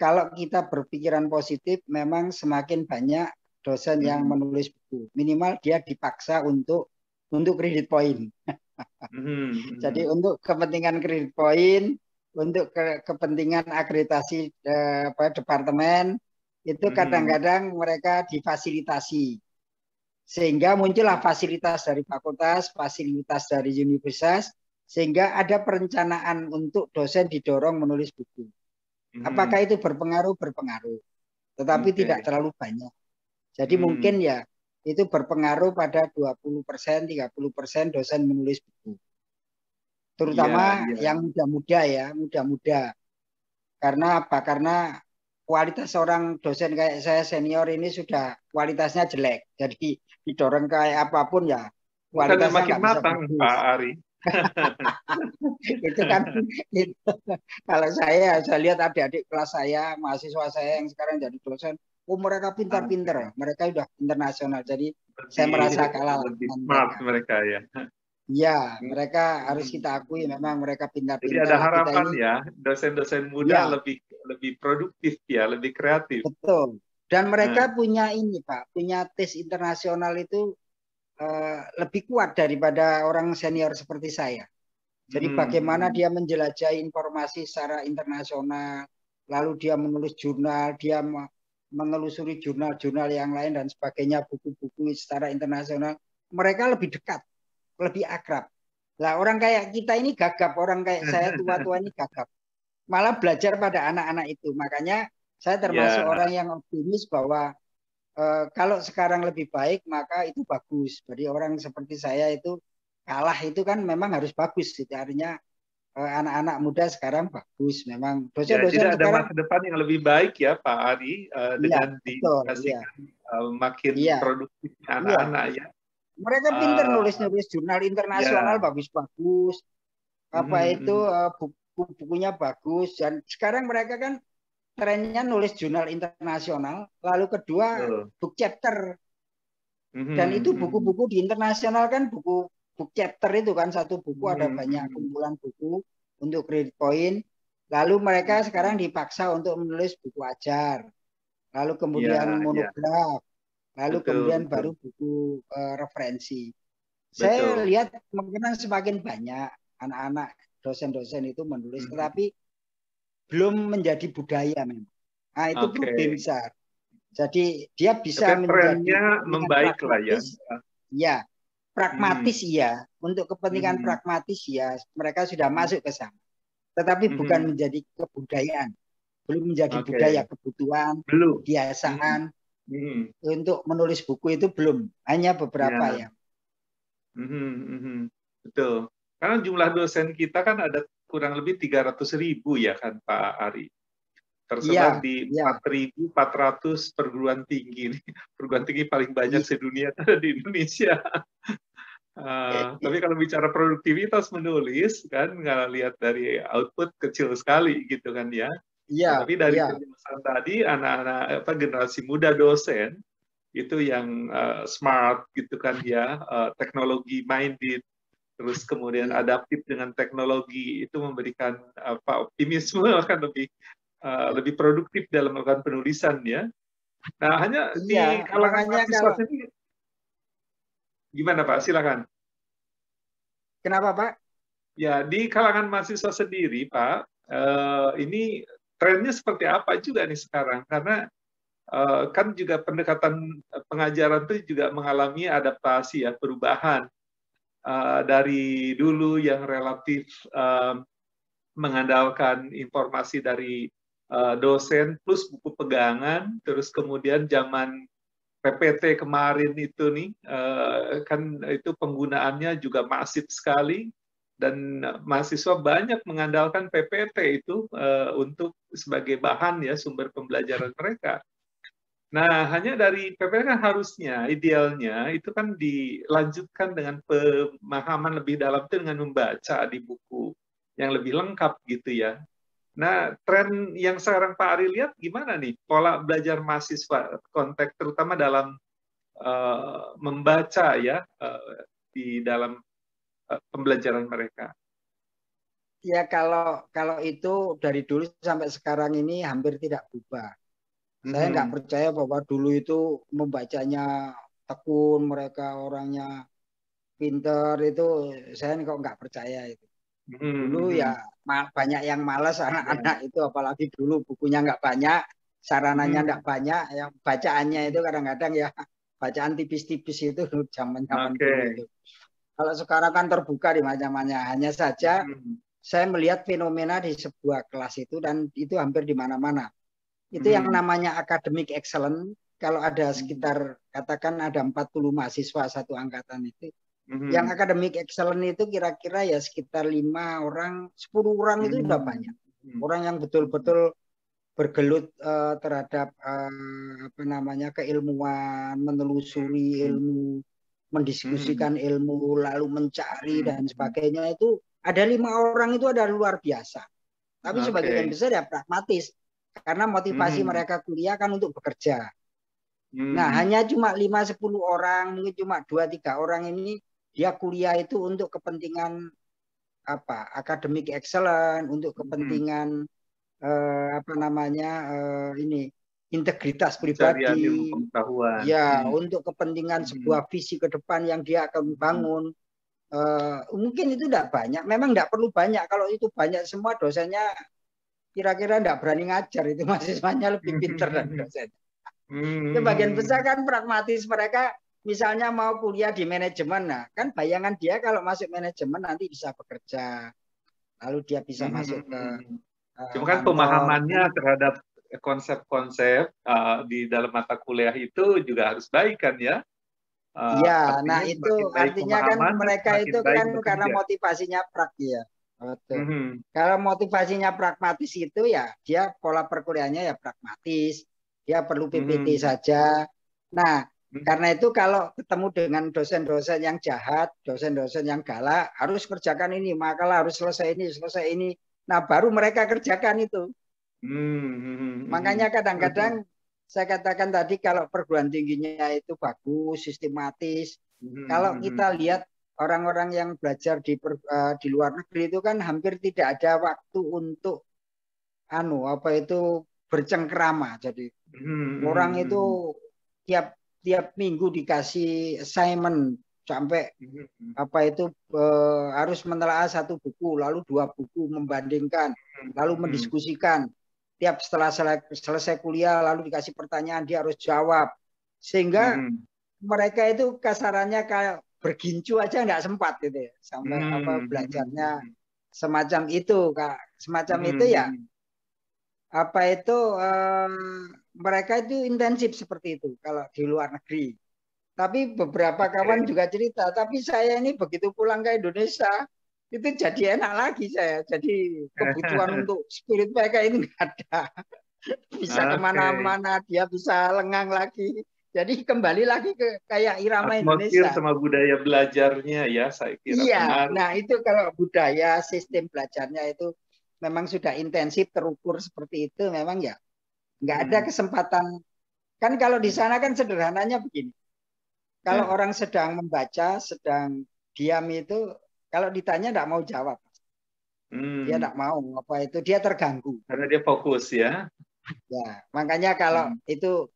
Kalau kita berpikiran positif, memang semakin banyak dosen yang Mhm, menulis buku. Minimal dia dipaksa untuk kredit poin. mhm, Jadi mhm, untuk kepentingan kredit poin, untuk kepentingan akreditasi departemen, itu mhm. kadang-kadang mereka difasilitasi. Sehingga muncullah fasilitas dari fakultas, fasilitas dari universitas, sehingga ada perencanaan untuk dosen didorong menulis buku. Apakah Mhm. itu berpengaruh? Berpengaruh. Tetapi tidak Oke. terlalu banyak. Jadi Hmm, mungkin ya itu berpengaruh pada 20%, 30% dosen menulis buku. iya, Terutama iya. yang muda-muda ya, muda-muda. Karena apa? Karena kualitas seorang dosen kayak saya senior ini sudah kualitasnya jelek. Jadi didorong kayak apapun ya Bukannya kualitasnya makin nggak bisa matang, Pak bagus. Ari. Itu kan itu, kalau saya lihat adik-adik kelas saya, mahasiswa saya yang sekarang jadi dosen, oh mereka Oke. pintar-pintar, mereka udah internasional. Jadi saya Lebih merasa kalah lah lebih dengan smart mereka. mereka ya. Ya, mereka harus kita Mhm. akui memang mereka Jadi ada pintar-pintar. Kita harapan ini ya, dosen-dosen muda ya lebih lebih produktif ya, lebih kreatif. betul. Dan Nah, mereka punya ini Pak, punya tes internasional itu lebih kuat daripada orang senior seperti saya. Jadi mhm, bagaimana mhm, dia menjelajahi informasi secara internasional, lalu dia menulis jurnal, dia menelusuri jurnal-jurnal yang lain dan sebagainya, buku-buku secara internasional. Mereka lebih dekat, lebih akrab. Lah orang kayak kita ini gagap, orang kayak saya tua-tua ini gagap. Malah belajar pada anak-anak itu. Makanya saya termasuk ya, orang yang optimis bahwa kalau sekarang lebih baik maka itu bagus. Jadi orang seperti saya itu kalah itu kan memang harus bagus. Gitu. Artinya anak-anak muda sekarang bagus. Memang ya. Jadi dosen-dosen ada sekarang, masa depan yang lebih baik ya, Pak Ari, iya dengan betul, iya, dikasihkan makin iya, produktifnya iya. anak-anak ya. Mereka pinter Eh, nulis-nulis jurnal internasional ya, bagus-bagus. Apa mhm, itu mhm. buku-bukunya bagus. Dan sekarang mereka kan trennya nulis jurnal internasional. Lalu kedua Betul. book chapter. Dan Mhm, itu mhm, buku-buku di internasional kan buku book chapter itu kan satu buku ada mhm, banyak mhm. kumpulan buku untuk credit point. Lalu mereka sekarang Mhm. dipaksa untuk menulis buku ajar. Lalu Iya, kemudian iya, monograf. Lalu betul, kemudian betul, baru buku referensi. Saya betul. lihat kemungkinan semakin banyak anak-anak dosen-dosen itu menulis, Mhm. tetapi belum menjadi budaya memang. Nah, itu Oke. problem besar. Jadi dia Tapi bisa menjadi trennya kepentingan membaik lah ya. pragmatis, ya. Mhm, Pragmatis iya, untuk kepentingan mhm, pragmatis ya, mereka sudah mhm, masuk ke sana. Tetapi bukan mhm. menjadi kebudayaan, belum menjadi budaya, Oke, kebutuhan, belum. Mhm, kebiasaan mhm. untuk menulis buku itu belum, hanya beberapa Ya, ya. mhm, mhm. Betul. Karena jumlah dosen kita kan ada kurang lebih 300.000 ya kan Pak Ari. Tersebar Iya, di iya, 4.400 perguruan tinggi. Perguruan tinggi paling banyak iya. sedunia ada di Indonesia. Tapi kalau bicara produktivitas menulis kan nggak lihat dari output kecil sekali gitu kan ya. Iya, Tapi dari iya, penjelasan tadi anak-anak apa generasi muda dosen itu yang smart gitu kan ya, teknologi minded, terus kemudian iya. adaptif dengan teknologi itu memberikan apa optimisme akan lebih lebih produktif dalam melakukan penulisan ya. Nah hanya Iya, di kalangan makanya mahasiswa kalau sendiri gimana Pak? Silakan. kenapa Pak? Ya, di kalangan mahasiswa sendiri, Pak, ini trennya seperti apa juga nih sekarang, karena kan juga pendekatan pengajaran itu juga mengalami adaptasi ya, perubahan dari dulu yang relatif mengandalkan informasi dari dosen plus buku pegangan, terus kemudian zaman PPT kemarin itu nih kan itu penggunaannya juga masif sekali dan mahasiswa banyak mengandalkan PPT itu untuk sebagai bahan ya sumber pembelajaran mereka. Nah, hanya dari PPT kan harusnya idealnya itu kan dilanjutkan dengan pemahaman lebih dalam itu dengan membaca di buku yang lebih lengkap gitu ya. Nah, tren yang sekarang Pak Ari lihat gimana nih pola belajar mahasiswa konteks terutama dalam membaca ya di dalam pembelajaran mereka. Ya kalau itu dari dulu sampai sekarang ini hampir tidak berubah. Saya nggak percaya bahwa dulu itu membacanya tekun, mereka orangnya pinter, itu saya kok nggak percaya itu. Dulu ya banyak yang malas anak-anak itu, apalagi dulu bukunya nggak banyak, sarananya nggak banyak, yang bacaannya itu kadang-kadang ya bacaan tipis-tipis itu zaman-zaman dulu itu. Kalau sekarang kan terbuka di macam-macam, hanya saja saya melihat fenomena di sebuah kelas itu dan itu hampir di mana-mana. Itu yang namanya academic excellence. Kalau ada sekitar katakan ada 40 mahasiswa satu angkatan itu, yang academic excellence itu kira-kira ya sekitar 5 orang, 10 orang itu sudah banyak. Orang yang betul-betul bergelut terhadap apa namanya keilmuan, menelusuri ilmu, mendiskusikan ilmu, lalu mencari dan sebagainya, itu ada 5 orang itu ada luar biasa. Tapi sebagian besar ya pragmatis. Karena motivasi mereka kuliah kan untuk bekerja. Nah, hanya cuma 5-10 orang, mungkin cuma 2-3 orang ini dia kuliah itu untuk kepentingan apa? Academic excellence, untuk kepentingan apa namanya? Ini integritas pribadi. Ya, untuk kepentingan sebuah visi ke depan yang dia akan bangun. Mungkin itu tidak banyak, memang tidak perlu banyak. Kalau itu banyak semua dosennya kira-kira tidak berani ngajar, itu mahasiswanya lebih pinter dan dosen. Sebagian besar kan pragmatis, mereka misalnya mau kuliah di manajemen, nah kan bayangan dia kalau masuk manajemen nanti bisa bekerja, lalu dia bisa masuk ke cuma kan pemahamannya terhadap konsep-konsep di dalam mata kuliah itu juga harus baik kan ya. Iya, nah itu artinya kan mereka itu kan karena motivasinya praktis ya. Betul. Kalau motivasinya pragmatis itu ya dia pola perkuliahannya ya pragmatis, dia perlu PPT saja. Nah, karena itu kalau ketemu dengan dosen-dosen yang jahat, dosen-dosen yang galak, harus kerjakan ini, makalah harus selesai ini. Nah, baru mereka kerjakan itu. Makanya kadang-kadang saya katakan tadi kalau perguruan tingginya itu bagus, sistematis. Kalau kita lihat orang-orang yang belajar di luar negeri itu kan hampir tidak ada waktu untuk bercengkrama. Jadi orang itu tiap minggu dikasih assignment sampai harus menelaah 1 buku, lalu 2 buku, membandingkan, lalu mendiskusikan. Setelah selesai kuliah lalu dikasih pertanyaan dia harus jawab, sehingga mereka itu kasarannya kayak bergincu aja nggak sempat gitu ya, sampai belajarnya semacam itu, Kak. Semacam itu ya mereka itu intensif seperti itu kalau di luar negeri. Tapi beberapa kawan juga cerita, tapi saya ini begitu pulang ke Indonesia itu jadi enak lagi saya, jadi kebutuhan untuk spirit mereka ini nggak ada. Bisa kemana-mana, dia bisa lengang lagi. Jadi kembali lagi ke kayak irama Indonesia. Sama budaya belajarnya ya, saya kira. Iya, nah itu kalau budaya sistem belajarnya itu memang sudah intensif, terukur seperti itu, memang ya nggak ada kesempatan. Kan kalau di sana kan sederhananya begini. Kalau orang sedang membaca, sedang diam itu, kalau ditanya nggak mau jawab. Dia nggak mau, dia terganggu. Karena dia fokus ya. Ya, makanya kalau itu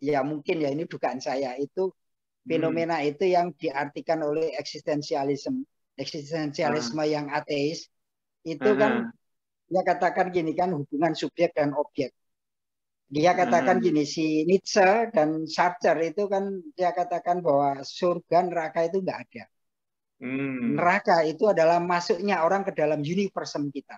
ya mungkin ya ini dugaan saya itu fenomena itu yang diartikan oleh eksistensialisme yang ateis itu kan dia katakan gini kan, hubungan subjek dan objek. Dia katakan gini, si Nietzsche dan Sartre itu kan dia katakan bahwa surga neraka itu nggak ada. Neraka itu adalah masuknya orang ke dalam universum kita.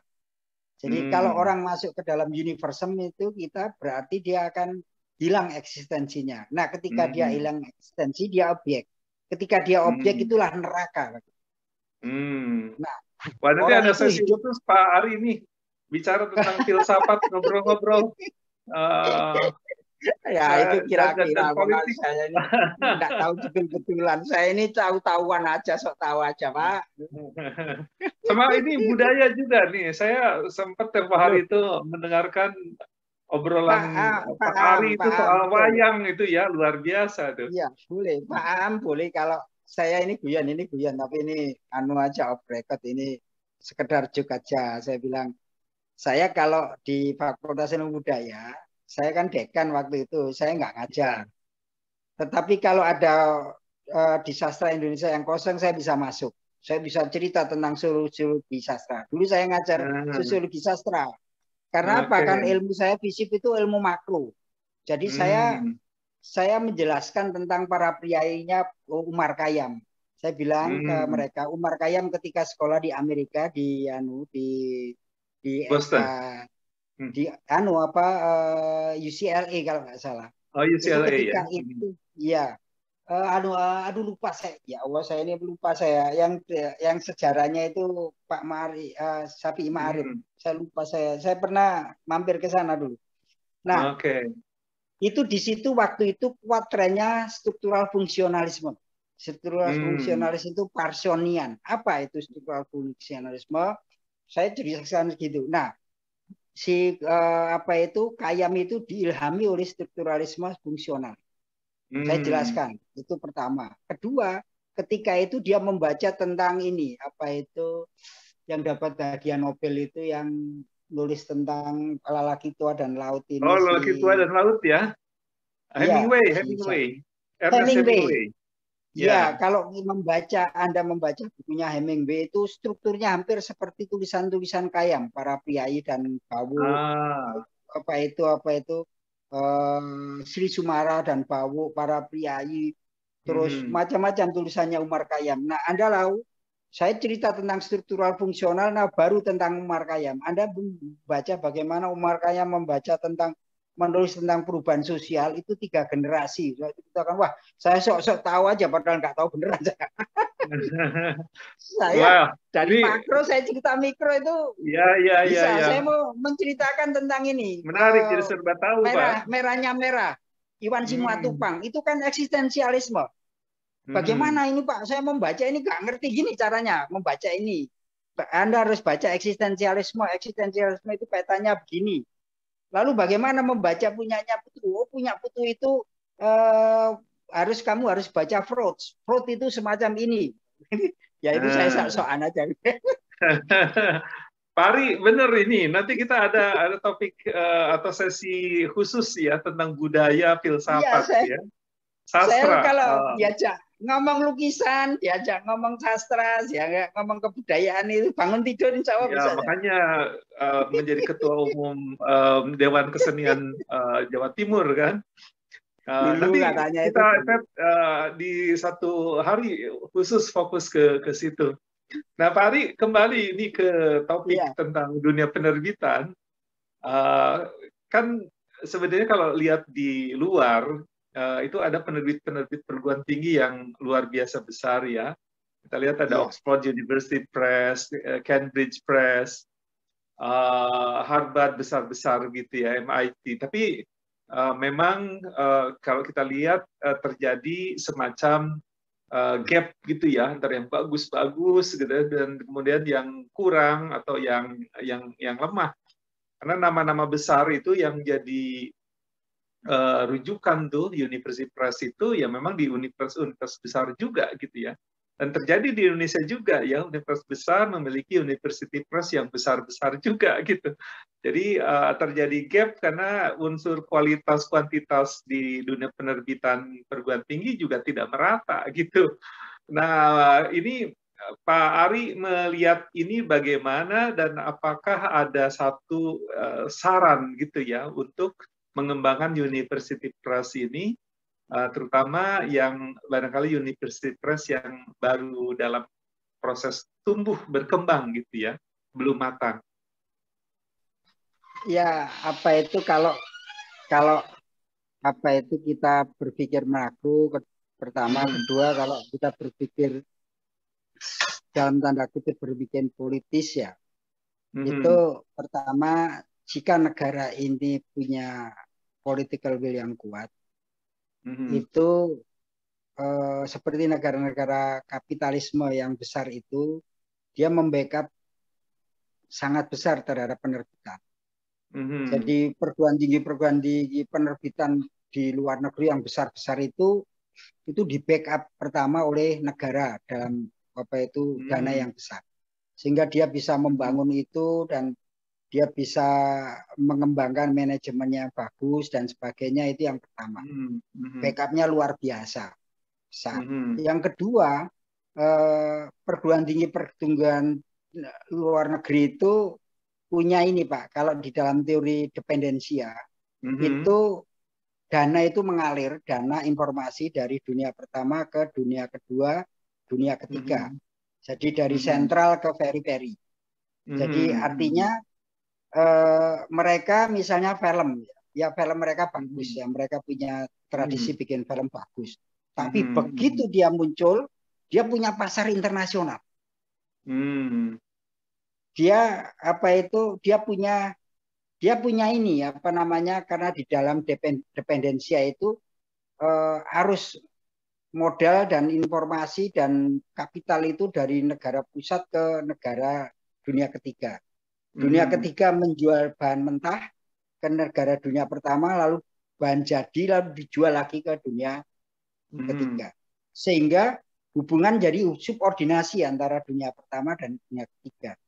Jadi kalau orang masuk ke dalam universum itu kita berarti dia akan hilang eksistensinya. Nah, ketika dia hilang eksistensi, dia objek. Ketika dia objek itulah neraka. Nah, wah, nanti ada sesi khusus Pak Ari nih bicara tentang filsafat, ngobrol-ngobrol. Ya itu kira-kira saya ini nggak tahu betul-betulan. Saya ini tahu-tahuan aja, sok tahu aja Pak. Sama ini budaya juga nih. Saya sempat tempo hari itu mendengarkan obrolan Pak Ari itu soal wayang itu ya, luar biasa tuh. Iya boleh Pak Am, boleh. Kalau saya ini guyon tapi ini anu aja off record, ini sekedar joke aja. Saya bilang saya kalau di Fakultas Ilmu Budaya, saya kan dekan waktu itu, saya nggak ngajar. Tetapi kalau ada di sastra Indonesia yang kosong, saya bisa masuk. Saya bisa cerita tentang sosiologi sastra. Dulu saya ngajar sosiologi sastra. Karena apa? Kan ilmu saya FISIP itu ilmu makro. Jadi saya menjelaskan tentang para priainya Umar Khayyam. Saya bilang ke mereka, Umar Khayyam ketika sekolah di Amerika di Boston. Di UCLA kalau nggak salah. Oh, UCLA itu ketika ya. Itu ya aduh lupa saya. Ya Allah, saya ini lupa saya. Yang sejarahnya itu Pak Syafi'i Ma'arif. Saya lupa saya. Saya pernah mampir ke sana dulu. Nah, itu di situ waktu itu kuat trennya struktural fungsionalisme. Struktural fungsionalis itu Parsonian. Apa itu struktural fungsionalisme? Saya jelaskan gitu. Nah, Khayyam itu diilhami oleh strukturalisme fungsional. Saya jelaskan, itu pertama. Kedua, ketika itu dia membaca tentang ini, yang dapat hadiah Nobel itu yang nulis tentang lelaki tua dan laut ini. Oh, lelaki tua dan laut ya? Hemingway. Ernest Hemingway. Ya, kalau Anda membaca bukunya Hemingway itu strukturnya hampir seperti tulisan-tulisan Khayyam, para priai dan Bawu, Sri Sumara dan Bawu, para priai, terus macam-macam tulisannya Umar Khayyam. Nah, Anda tahu, saya cerita tentang struktural fungsional, nah baru tentang Umar Khayyam. Anda membaca bagaimana Umar Khayyam menulis tentang perubahan sosial itu 3 generasi. Saya ceritakan, wah, saya sok-sok tahu aja, padahal nggak tahu beneran. Saya dari makro, saya cerita mikro itu bisa. Saya mau menceritakan tentang ini. Menarik, jadi serba tahu, Pak. Merahnya merah. Iwan Simatupang, itu kan eksistensialisme. Bagaimana ini, Pak? Saya membaca ini nggak ngerti gini caranya membaca ini. Anda harus baca eksistensialisme. Eksistensialisme itu petanya begini. Lalu bagaimana membaca punyanya Putu? Oh, punya Putu itu kamu harus baca Freud. Freud itu semacam ini. Ya itu saya sok-sokan aja. Pak Ari, benar ini. Nanti kita ada topik atau sesi khusus ya tentang budaya filsafat ya. Sastra. Saya kalau diajak ngomong lukisan, diajak ngomong sastra, diajak ngomong kebudayaan itu bangun tidur insya Allah bisa. Makanya menjadi ketua umum Dewan Kesenian Jawa Timur kan. Nanti kita di satu hari khusus fokus ke situ. Nah, Pak Ari, kembali ini ke topik tentang dunia penerbitan. Kan sebenarnya kalau lihat di luar, itu ada penerbit-penerbit perguruan tinggi yang luar biasa besar ya. Kita lihat ada Oxford University Press, Cambridge Press, Harvard besar-besar gitu ya, MIT. Tapi memang kalau kita lihat terjadi semacam gap gitu ya antara yang bagus-bagus gitu dan kemudian yang kurang atau yang lemah. Karena nama-nama besar itu yang jadi rujukan tuh University Press itu ya memang di universitas besar juga gitu ya. Dan terjadi di Indonesia juga ya, universitas besar memiliki University Press yang besar-besar juga gitu. Jadi terjadi gap karena unsur kualitas kuantitas di dunia penerbitan perguruan tinggi juga tidak merata gitu. Nah, ini Pak Ari melihat ini bagaimana dan apakah ada satu saran gitu ya untuk mengembangkan University Press ini, terutama yang barangkali University Press yang baru dalam proses tumbuh berkembang gitu ya, belum matang. Ya, apa itu kalau kalau apa itu kita berpikir makro pertama, kedua kalau kita berpikir dalam tanda kutip berpikir politis ya, itu pertama jika negara ini punya political will yang kuat, itu seperti negara-negara kapitalisme yang besar itu, dia membackup sangat besar terhadap penerbitan. Jadi perguruan tinggi penerbitan di luar negeri yang besar-besar itu di backup pertama oleh negara dalam apa itu dana yang besar, sehingga dia bisa membangun itu dan dia bisa mengembangkan manajemennya bagus dan sebagainya. Itu yang pertama, backupnya luar biasa besar. Yang kedua, perguruan tinggi luar negeri itu punya ini Pak, kalau di dalam teori dependensia itu dana itu mengalir, dana informasi dari dunia pertama ke dunia kedua, dunia ketiga. Jadi dari sentral ke periferi. Jadi artinya mereka misalnya film, ya film mereka bagus ya, mereka punya tradisi bikin film bagus. Tapi begitu dia muncul, dia punya pasar internasional. Dia apa itu? Dia punya ini apa namanya? Karena di dalam dependensia itu arus modal dan informasi dan kapital itu dari negara pusat ke negara dunia ketiga. Dunia ketiga menjual bahan mentah ke negara dunia pertama, lalu bahan jadi lalu dijual lagi ke dunia ketiga. Sehingga hubungan jadi subordinasi antara dunia pertama dan dunia ketiga.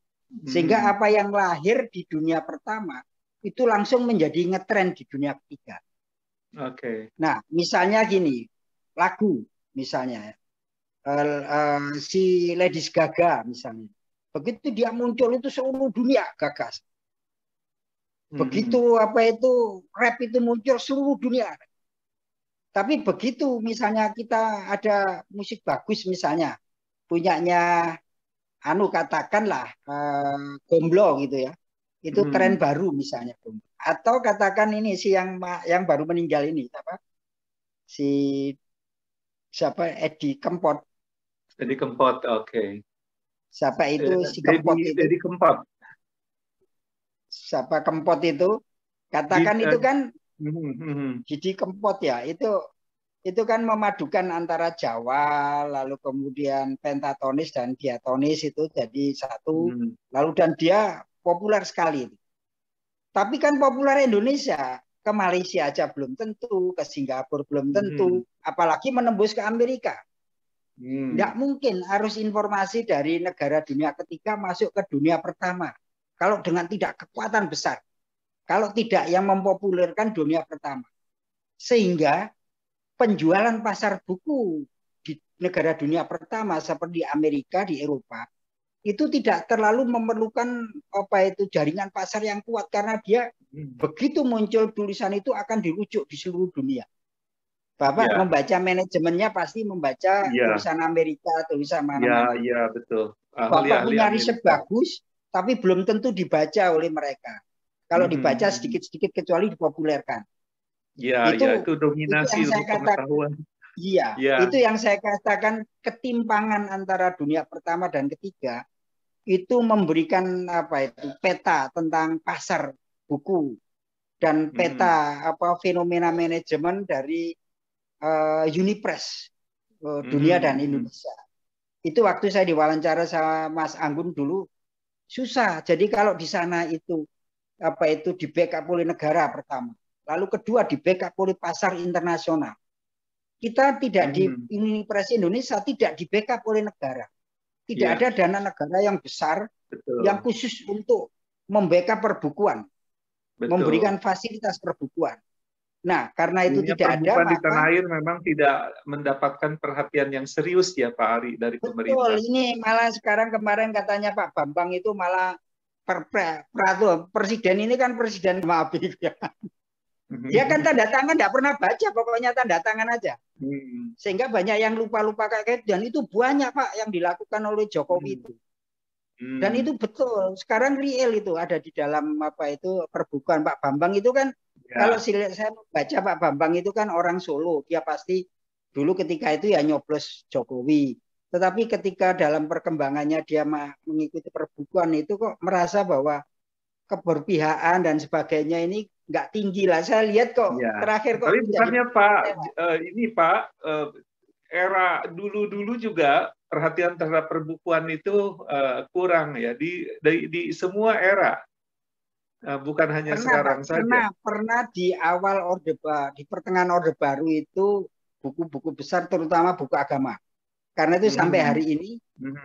Sehingga apa yang lahir di dunia pertama itu langsung menjadi ngetren di dunia ketiga. Nah, misalnya gini, lagu misalnya si Lady Gaga misalnya. Begitu dia muncul itu seluruh dunia gagas. Begitu apa itu rap itu muncul seluruh dunia. Tapi begitu misalnya kita ada musik bagus misalnya punyanya katakanlah Gomblo gitu ya. Itu tren baru misalnya. Atau katakan ini si yang baru meninggal ini siapa Edi Kempot. Edi Kempot, Siapa itu si Kempot itu? Edi Kempot. Siapa Kempot itu? Katakan itu kan Didi Kempot ya. Itu kan memadukan antara Jawa, lalu kemudian pentatonis dan diatonis itu jadi satu. Lalu dan dia populer sekali. Tapi kan populer Indonesia, ke Malaysia aja belum tentu, ke Singapura belum tentu, apalagi menembus ke Amerika. Tidak mungkin arus informasi dari negara dunia ketiga masuk ke dunia pertama. Kalau dengan tidak kekuatan besar. Kalau tidak yang mempopulerkan dunia pertama. Sehingga penjualan pasar buku di negara dunia pertama seperti Amerika, di Eropa, itu tidak terlalu memerlukan jaringan pasar yang kuat karena dia begitu muncul tulisan itu akan dirujuk di seluruh dunia. Bapak membaca manajemennya pasti membaca tulisan Amerika, tulisan mana-mana. Iya, betul. Bapak punya riset bagus, tapi belum tentu dibaca oleh mereka. Kalau dibaca sedikit-sedikit kecuali dipopulerkan. Itu dominasi ilmu pengetahuan. Itu yang saya katakan ketimpangan antara dunia pertama dan ketiga itu memberikan peta tentang pasar buku dan peta fenomena manajemen dari Unipress dunia dan Indonesia. Itu waktu saya diwawancara sama Mas Anggun dulu susah. Jadi kalau di sana itu di backup oleh negara pertama, lalu kedua di backup oleh pasar internasional. Kita tidak di Unipress Indonesia tidak di backup oleh negara. Tidak ada dana negara yang besar yang khusus untuk membackup perbukuan, memberikan fasilitas perbukuan. Nah, karena itu Artinya tidak ada, perburuan di tanah maka air memang tidak mendapatkan perhatian yang serius ya Pak Ari dari betul. pemerintah. Ini malah sekarang kemarin katanya Pak Bambang itu malah peraturan presiden ini kan presiden maaf ya. Dia kan tanda tangan tidak pernah baca, pokoknya tanda tangan aja. Sehingga banyak yang lupa-lupa kayak gitu. Dan itu banyak Pak yang dilakukan oleh Jokowi itu. Dan itu betul. Sekarang real itu ada di dalam apa itu perbukuan Pak Bambang itu kan. Ya. Kalau saya baca Pak Bambang itu kan orang Solo. Dia pasti dulu ketika itu ya nyoblos Jokowi. Tetapi ketika dalam perkembangannya dia mengikuti perbukuan itu kok merasa bahwa keberpihakan dan sebagainya ini nggak tinggi lah. Saya lihat kok ya. terakhir kok. Tapi bukannya Pak, ini Pak, era dulu-dulu juga perhatian terhadap perbukuan itu kurang ya di semua era, bukan hanya sekarang saja. Pernah di awal Orde Baru, di pertengahan Orde Baru itu buku-buku besar, terutama buku agama. Karena itu sampai hari ini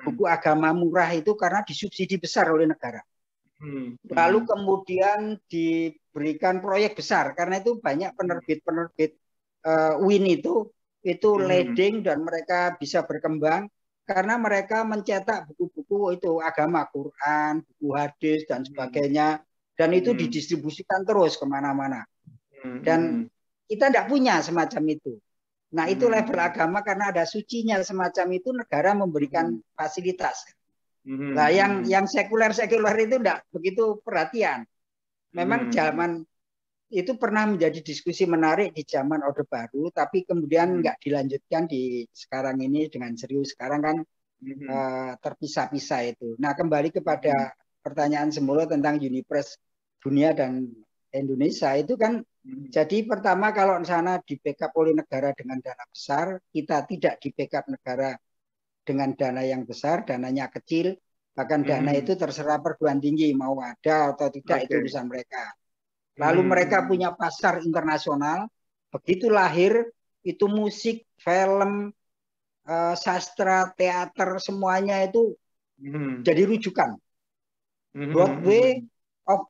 buku agama murah itu karena disubsidi besar oleh negara. Lalu kemudian diberikan proyek besar karena itu banyak penerbit-penerbit UIN itu leading dan mereka bisa berkembang karena mereka mencetak buku-buku itu agama, Quran, buku hadis dan sebagainya, dan itu didistribusikan terus kemana-mana. Dan kita tidak punya semacam itu. Nah itu level agama karena ada sucinya semacam itu, negara memberikan fasilitas. Nah yang sekuler itu tidak begitu perhatian. Memang zaman itu pernah menjadi diskusi menarik di zaman Orde Baru, tapi kemudian nggak dilanjutkan di sekarang ini dengan serius. Sekarang kan terpisah-pisah itu. Nah kembali kepada pertanyaan semula tentang Unipres dunia dan Indonesia itu kan. Jadi pertama kalau sana di backup oleh negara dengan dana besar, kita tidak di backup negara dengan dana yang besar, dananya kecil, bahkan dana itu terserah perguruan tinggi mau ada atau tidak, itu urusan mereka. Lalu mereka punya pasar internasional, begitu lahir itu musik, film, sastra, teater, semuanya itu jadi rujukan.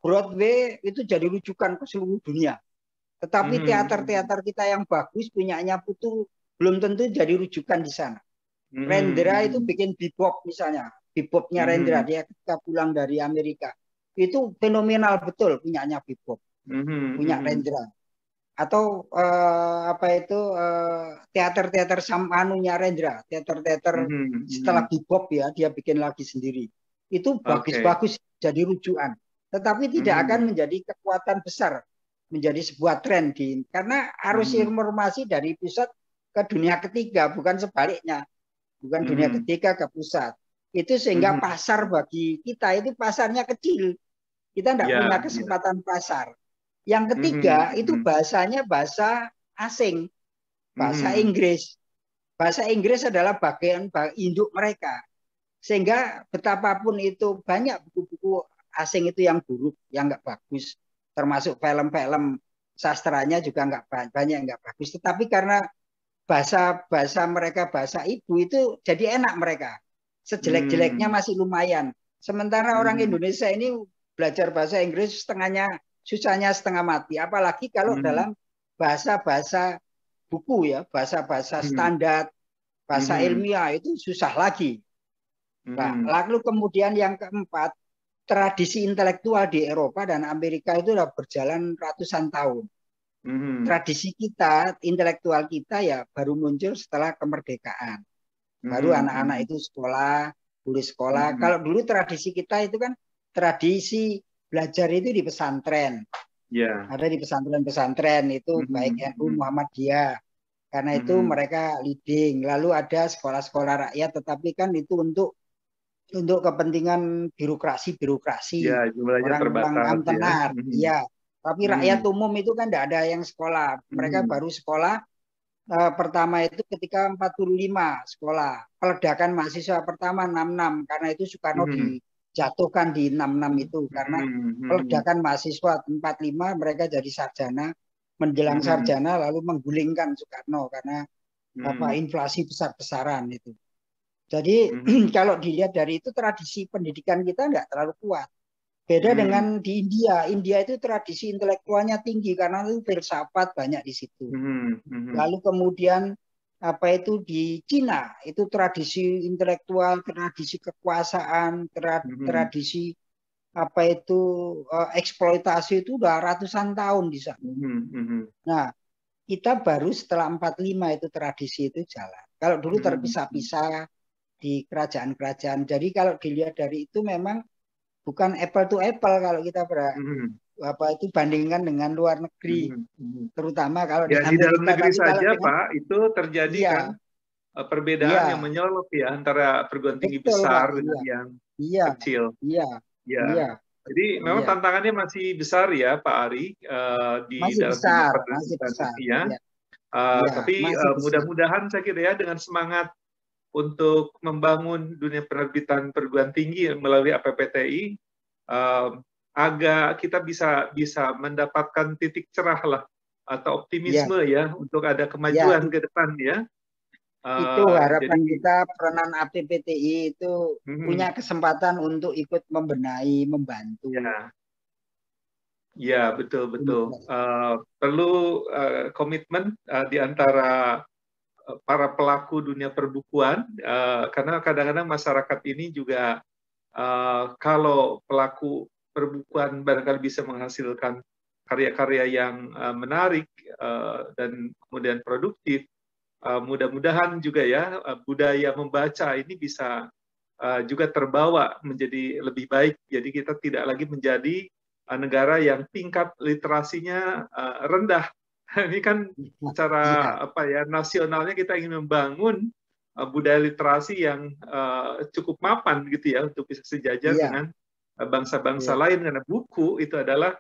Broadway itu jadi rujukan ke seluruh dunia. Tetapi teater-teater kita yang bagus, punyanya Putu, belum tentu jadi rujukan di sana. Rendra itu bikin bebop misalnya. Bebopnya Rendra, dia ketika pulang dari Amerika. Itu fenomenal betul punyanya bebop. Punya Rendra. Atau teater-teater samanunya Rendra. Teater-teater setelah bebop ya, dia bikin lagi sendiri. Itu bagus-bagus jadi rujukan. Tetapi tidak akan menjadi kekuatan besar, menjadi sebuah tren karena arus informasi dari pusat ke dunia ketiga, bukan sebaliknya, bukan dunia ketiga ke pusat. Itu sehingga pasar bagi kita itu pasarnya kecil, kita tidak punya kesempatan pasar. Yang ketiga itu bahasanya bahasa asing, bahasa Inggris. Bahasa Inggris adalah bagian induk mereka, sehingga betapapun itu banyak buku-buku asing itu yang buruk, yang nggak bagus. Termasuk film-film sastranya juga banyak yang nggak bagus. Tetapi karena bahasa mereka bahasa ibu itu jadi enak mereka. Sejelek-jeleknya masih lumayan. Sementara orang Indonesia ini belajar bahasa Inggris susahnya setengah mati. Apalagi kalau dalam bahasa-bahasa buku ya, bahasa-bahasa standar, bahasa ilmiah itu susah lagi. Nah, lalu kemudian yang keempat, tradisi intelektual di Eropa dan Amerika itu sudah berjalan ratusan tahun. Tradisi kita, intelektual kita ya baru muncul setelah kemerdekaan. Baru anak-anak itu sekolah, boleh sekolah. Kalau dulu tradisi kita itu kan tradisi belajar itu di pesantren. Ada di pesantren-pesantren itu baik NU Muhammadiyah. Karena itu mereka leading. Lalu ada sekolah-sekolah rakyat, tetapi kan itu untuk kepentingan birokrasi, orang-orang amtenar, ya. Tapi rakyat umum itu kan tidak ada yang sekolah. Mereka baru sekolah pertama itu ketika 45 sekolah. Peledakan mahasiswa pertama 66 karena itu Soekarno dijatuhkan di 66 itu karena peledakan mahasiswa 45 mereka jadi sarjana, menjelang sarjana lalu menggulingkan Soekarno karena inflasi besar-besaran itu. Jadi kalau dilihat dari itu tradisi pendidikan kita nggak terlalu kuat. Beda dengan di India. India itu tradisi intelektualnya tinggi karena itu filsafat banyak di situ. Lalu kemudian apa itu di Cina itu tradisi intelektual, tradisi kekuasaan, tradisi apa itu eksploitasi itu udah ratusan tahun di sana. Nah, kita baru setelah 45 itu tradisi itu jalan. Kalau dulu terpisah-pisah di kerajaan-kerajaan. Jadi kalau dilihat dari itu memang bukan apple to apple kalau kita apa itu bandingkan dengan luar negeri. Terutama kalau ya, di di dalam Amerika. negeri Tapi saja kalau Pak, itu terjadi kan perbedaan yang menyolok ya antara perguruan tinggi besar dengan yang kecil. Jadi memang tantangannya masih besar ya Pak Ari di masih dalam dunia pendidikan ini ya. Tapi mudah-mudahan saya kira ya dengan semangat untuk membangun dunia penerbitan perguruan tinggi melalui APPTI, agak kita bisa mendapatkan titik cerah lah atau optimisme ya untuk ada kemajuan ke depan ya. Itu harapan kita, peranan APPTI itu punya kesempatan untuk ikut membenahi, membantu. Ya, betul. Perlu komitmen di antara para pelaku dunia perbukuan, karena kadang-kadang masyarakat ini juga kalau pelaku perbukuan barangkali bisa menghasilkan karya-karya yang menarik dan kemudian produktif, mudah-mudahan juga ya budaya membaca ini bisa juga terbawa menjadi lebih baik. Jadi kita tidak lagi menjadi negara yang tingkat literasinya rendah. Ini kan secara nasionalnya kita ingin membangun budaya literasi yang cukup mapan gitu ya untuk bisa sejajar dengan bangsa-bangsa lain, karena buku itu adalah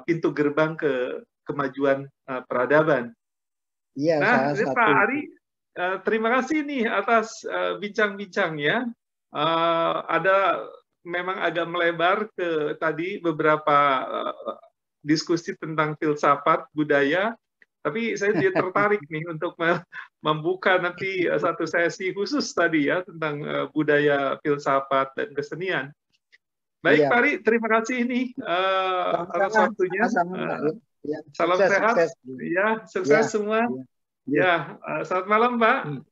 pintu gerbang ke kemajuan peradaban. Nah, Pak Ari, terima kasih nih atas bincang-bincangnya. Ada memang agak melebar ke tadi beberapa diskusi tentang filsafat budaya. Tapi saya juga tertarik nih untuk membuka nanti satu sesi khusus tadi ya tentang budaya, filsafat, dan kesenian. Baik, Pak Ari, terima kasih ini atas waktunya. Salam sehat, ya, sukses semua. Ya, selamat malam, Pak.